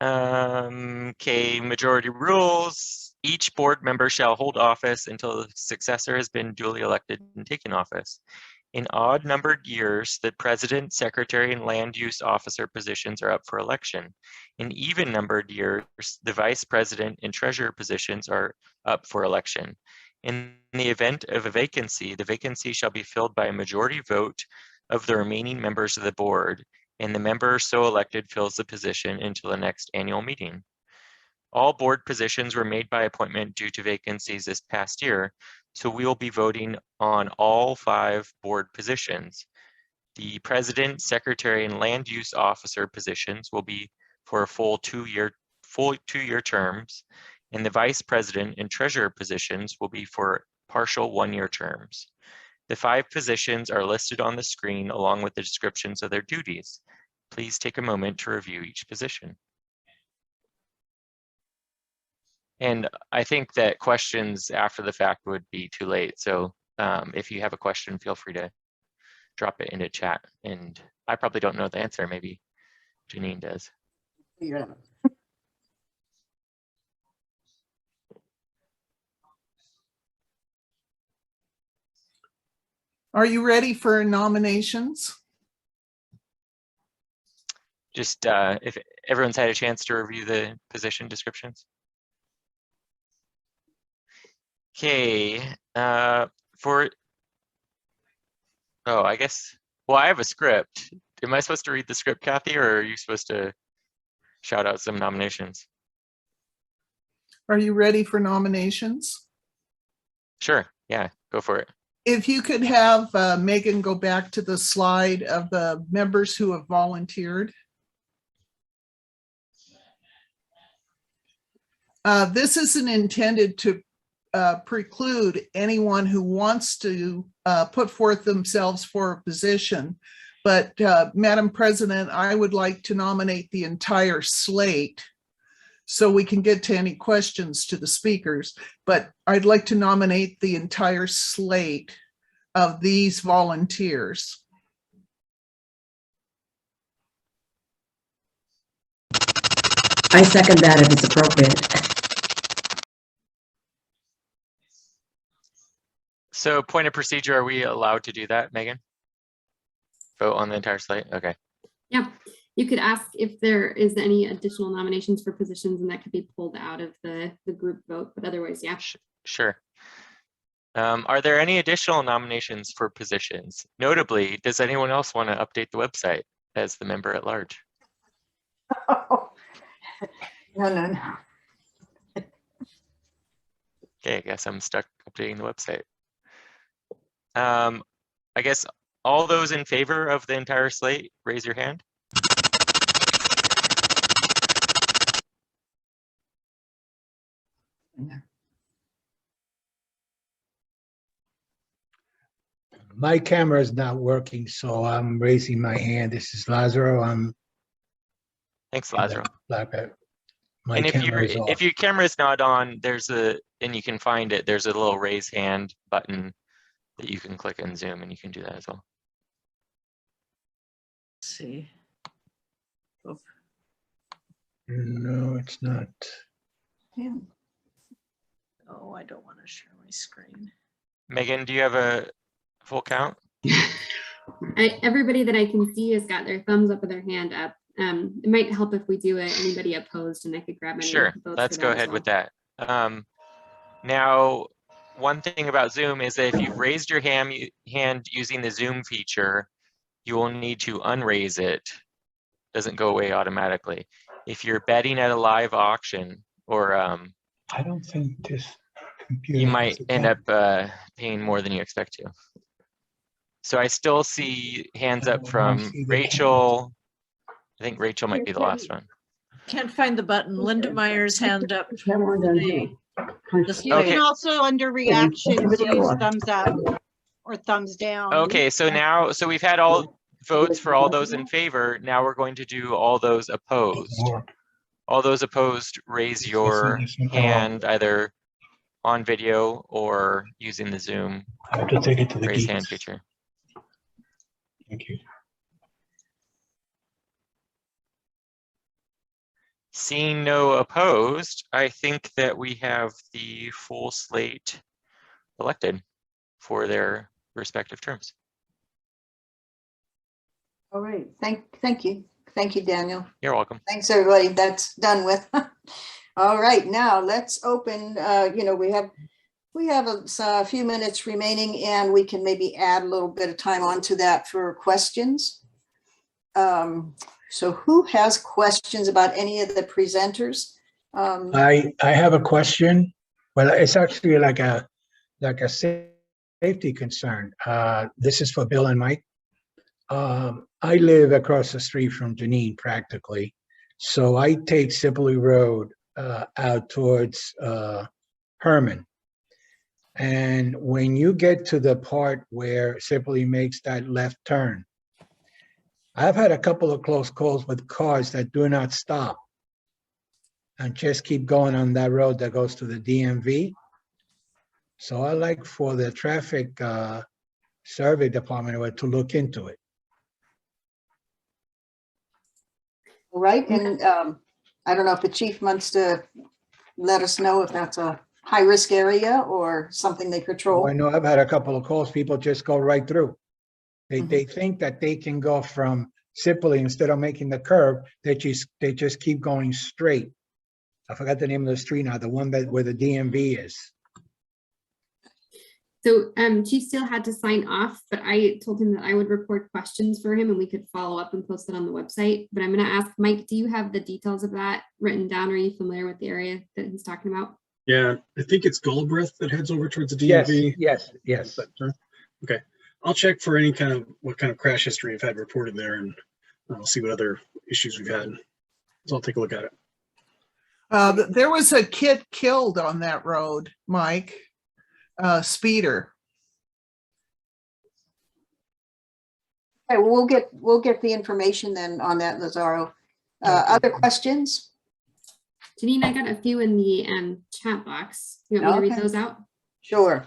Okay, majority rules. Each board member shall hold office until the successor has been duly elected and taken office. In odd-numbered years, the president, secretary, and land use officer positions are up for election. In even-numbered years, the vice president and treasurer positions are up for election. In the event of a vacancy, the vacancy shall be filled by a majority vote of the remaining members of the board, and the member so elected fills the position until the next annual meeting. All board positions were made by appointment due to vacancies this past year, so we will be voting on all 5 board positions. The president, secretary, and land use officer positions will be for a full two-year terms, and the vice president and treasurer positions will be for partial 1-year terms. The 5 positions are listed on the screen along with the descriptions of their duties. Please take a moment to review each position. And I think that questions after the fact would be too late. So if you have a question, feel free to drop it into chat. And I probably don't know the answer. Maybe Janine does. Yeah. Are you ready for nominations? Just if everyone's had a chance to review the position descriptions. Okay, I guess, well, I have a script. Am I supposed to read the script, Kathy, or are you supposed to shout out some nominations? Are you ready for nominations? Sure, yeah, go for it. If you could have Megan go back to the slide of the members who have volunteered. This isn't intended to preclude anyone who wants to put forth themselves for a position. But Madam President, I would like to nominate the entire slate so we can get to any questions to the speakers. But I'd like to nominate the entire slate of these volunteers. I second that if it's appropriate. So point of procedure, are we allowed to do that, Megan? Vote on the entire slate? Okay. Yeah, you could ask if there is any additional nominations for positions, and that could be pulled out of the group vote, but otherwise, yeah. Sure. Are there any additional nominations for positions? Notably, does anyone else want to update the website as the member at large? No. Okay, I guess I'm stuck updating the website. I guess all those in favor of the entire slate, raise your hand. My camera is not working, so I'm raising my hand. This is Lazaro. Thanks, Lazaro. My And camera is off. if your camera is not on, and you can find it, there's a little raise hand button that you can click in Zoom, and you can do that as well. Let's see. Oh. No, it's not. Yeah. Oh, I don't want to share my screen. Megan, do you have a full count? Everybody that I can see has got their thumbs up or their hand up. It might help if we do it. Anybody opposed, and I could grab any Sure, votes let's for go that as ahead well. with that. Now, one thing about Zoom is that if you've raised your hand using the Zoom feature, you will need to unraise it. Doesn't go away automatically. If you're betting at a live auction, or I don't think this computer you has might a end camera. up paying more than you expect to. So I still see hands up I from see the Rachel. I think Rachel might be the last one. Can't find the button. Linda Meyer's hand up. Camera down here. You Okay. can also under reactions use thumbs up or thumbs down. Okay, so now, we've had all votes for all those in favor. Now we're going to do all those opposed. All those opposed, raise your hand either on video or using the Zoom I have to take it to the raise geeks. hand feature. Thank you. Seeing no opposed, I think that we have the full slate elected for their respective terms. All right, thank you. Thank you, Daniel. You're welcome. Thanks, everybody. That's done with. All right, now let's open, we have a few minutes remaining, and we can maybe add a little bit of time onto that for questions. So who has questions about any of the presenters? I have a question. Well, it's actually like a safety concern. This is for Bill and Mike. I live across the street from Janine practically. So I take Sibley Road out towards Herman. And when you get to the part where Sibley makes that left turn, I've had a couple of close calls with cars that do not stop and just keep going on that road that goes to the DMV. So I like for the traffic survey department to look into it. Right, and I don't know if the chief wants to let us know if that's a high-risk area or something they patrol. I know I've had a couple of calls, people just go right through. They think that they can go from Sibley instead of making the curve, they just keep going straight. I forgot the name of the street now, the one where the DMV is. So Chief Steele had to sign off, but I told him that I would record questions for him and we could follow up and post it on the website. But I'm going to ask Mike, do you have the details of that written down? Are you familiar with the area that he's talking about? Yeah, I think it's Galbraith that heads over towards the DMV. Yes. Okay, I'll check for what kind of crash history we've had reported there, and I'll see what other issues we've had. So I'll take a look at it. There was a kid killed on that road, Mike, speeder. Okay, we'll get the information then on that, Lazaro. Other questions? Janine, I got a few in the chat box. You want me to read those out? Sure.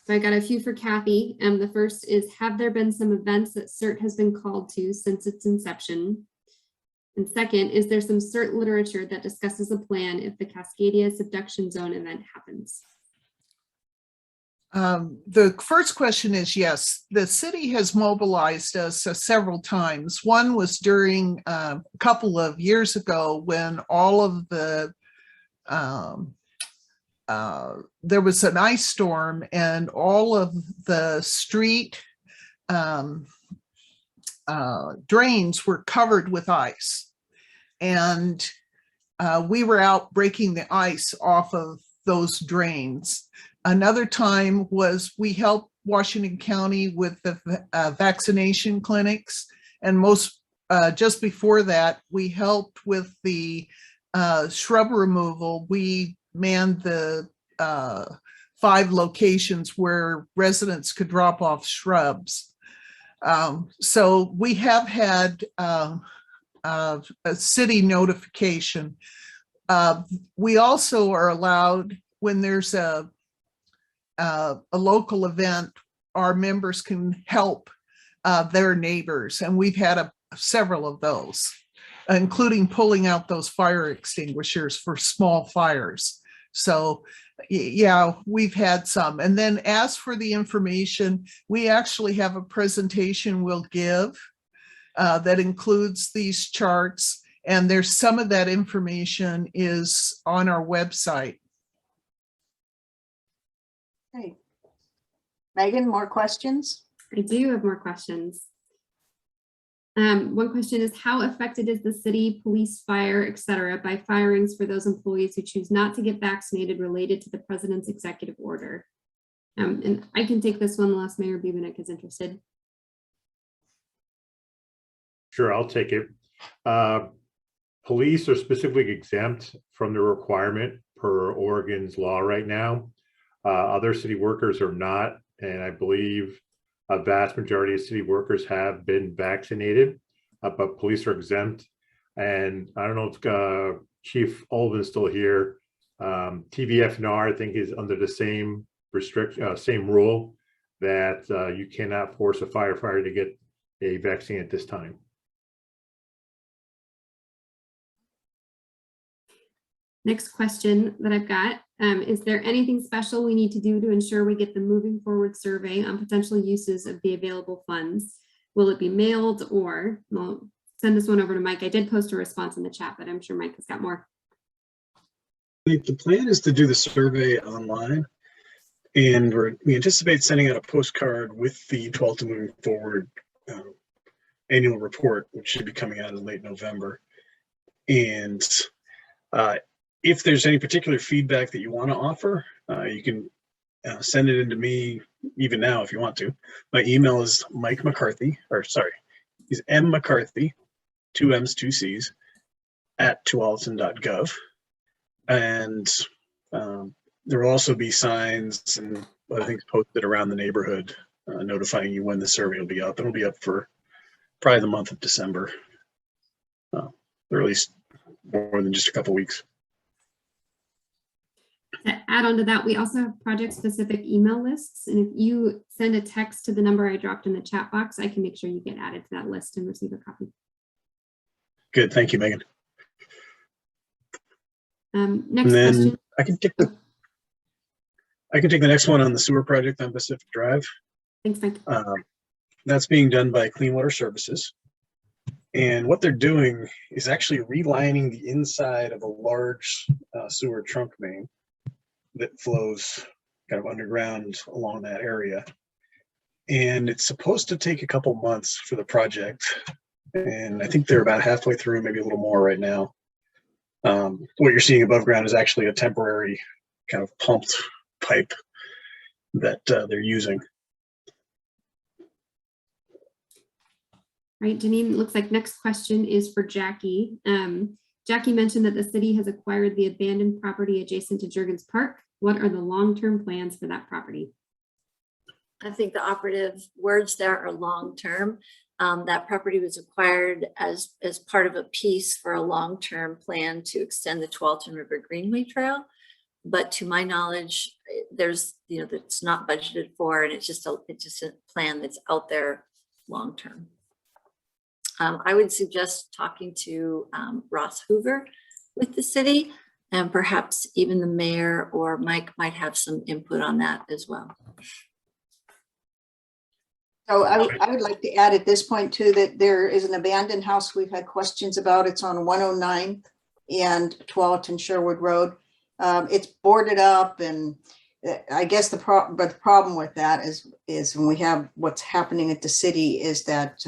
So I got a few for Kathy. The first is, have there been some events that CERT has been called to since its inception? And second, is there some CERT literature that discusses a plan if the Cascadia subduction zone event happens? The first question is yes, the city has mobilized us several times. One was during a couple of years ago when all of the there was an ice storm and all of the street drains were covered with ice. And we were out breaking the ice off of those drains. Another time was we helped Washington County with the vaccination clinics. And just before that, we helped with the shrub removal. We manned the 5 locations where residents could drop off shrubs. So we have had a city notification. We also are allowed, when there's a local event, our members can help their neighbors, and we've had several of those, including pulling out those fire extinguishers for small fires. So yeah, we've had some. And then as for the information, we actually have a presentation we'll give that includes these charts, and there's some of that information is on our website. Okay. Megan, more questions? I do have more questions. One question is, how affected is the city, police, fire, etc., by firings for those employees who choose not to get vaccinated related to the president's executive order? And I can take this one unless Mayor Boobanek is interested. Sure, I'll take it. Police are specifically exempt from the requirement per Oregon's law right now. Other city workers are not, and I believe a vast majority of city workers have been vaccinated, but police are exempt. And I don't know if Chief Olvin's still here. TVFNR, I think, is under the same same rule that you cannot force a firefighter to get a vaccine at this time. Next question that I've got, is there anything special we need to do to ensure we get the moving forward survey on potential uses of the available funds? Will it be mailed, or I'll send this one over to Mike. I did post a response in the chat, but I'm sure Mike has got more. I think the plan is to do the survey online, and we anticipate sending out a postcard with the Tualatin Moving Forward annual report, which should be coming out in late November. And if there's any particular feedback that you want to offer, you can send it in to me even now if you want to. My email is Mike Mccarthy, or sorry, he's M Mccarthy, 2 M's, 2 C's, at tualatin.gov. And there will also be signs and other things posted around the neighborhood notifying you when the survey will be up. It'll be up for probably the month of December, or at least more than just a couple weeks. To add on to that, we also have project-specific email lists, and if you send a text to the number I dropped in the chat box, I can make sure you get added to that list and receive a copy. Good, thank you, Megan. Next question. I can take the next one on the sewer project on Pacific Drive. Thanks, Mike. That's being done by Clean Water Services. And what they're doing is actually relining the inside of a large sewer trunk main that flows kind of underground along that area. And it's supposed to take a couple months for the project. And I think they're about halfway through, maybe a little more right now. What you're seeing above ground is actually a temporary kind of pumped pipe that they're using. Right, Janine, looks like next question is for Jackie. Jackie mentioned that the city has acquired the abandoned property adjacent to Juergens Park. What are the long-term plans for that property? I think the operative words there are long-term. That property was acquired as part of a piece for a long-term plan to extend the Tualatin River Greenway Trail. But to my knowledge, there's, that's not budgeted for, and it's just a plan that's out there long-term. I would suggest talking to Ross Hoover with the city, and perhaps even the mayor or Mike might have some input on that as well. So I would like to add at this point too, that there is an abandoned house we've had questions about. It's on 109 and Tualatin Sherwood Road. It's boarded up, and I guess the problem with that is when we have what's happening at the city is that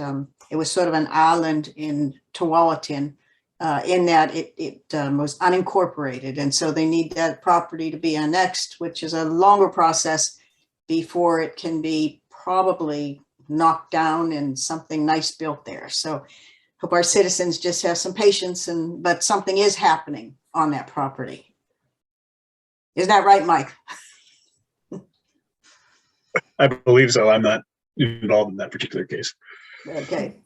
it was sort of an island in Tualatin, in that it was unincorporated. And so they need that property to be annexed, which is a longer process before it can be probably knocked down and something nice built there. So hope our citizens just have some patience, but something is happening on that property. Isn't that right, Mike? I believe so. I'm not involved in that particular case. Okay.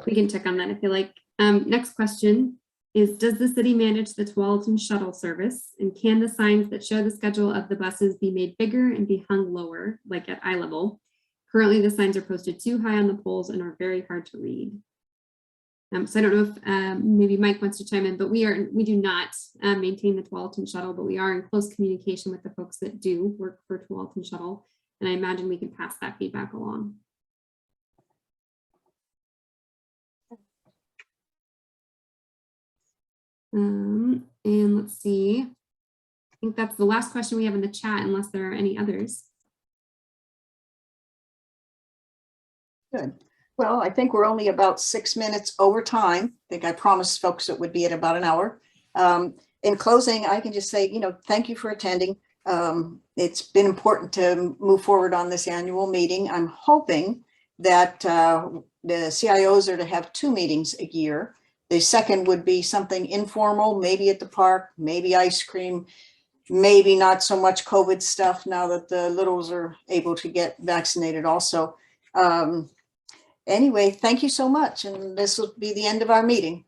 We can check on that if you like. Next question is, does the city manage the Tualatin shuttle service? And can the signs that show the schedule of the buses be made bigger and be hung lower, like at eye level? Currently, the signs are posted too high on the poles and are very hard to read. So I don't know if maybe Mike wants to chime in, but we do not maintain the Tualatin shuttle, but we are in close communication with the folks that do work for Tualatin shuttle. And I imagine we can pass that feedback along. And let's see, I think that's the last question we have in the chat, unless there are any others. Good. Well, I think we're only about 6 minutes over time. I think I promised folks it would be at about an hour. In closing, I can just say, thank you for attending. It's been important to move forward on this annual meeting. I'm hoping that the CIOs are to have 2 meetings a year. The second would be something informal, maybe at the park, maybe ice cream, maybe not so much COVID stuff now that the littles are able to get vaccinated also. Anyway, thank you so much. And this will be the end of our meeting.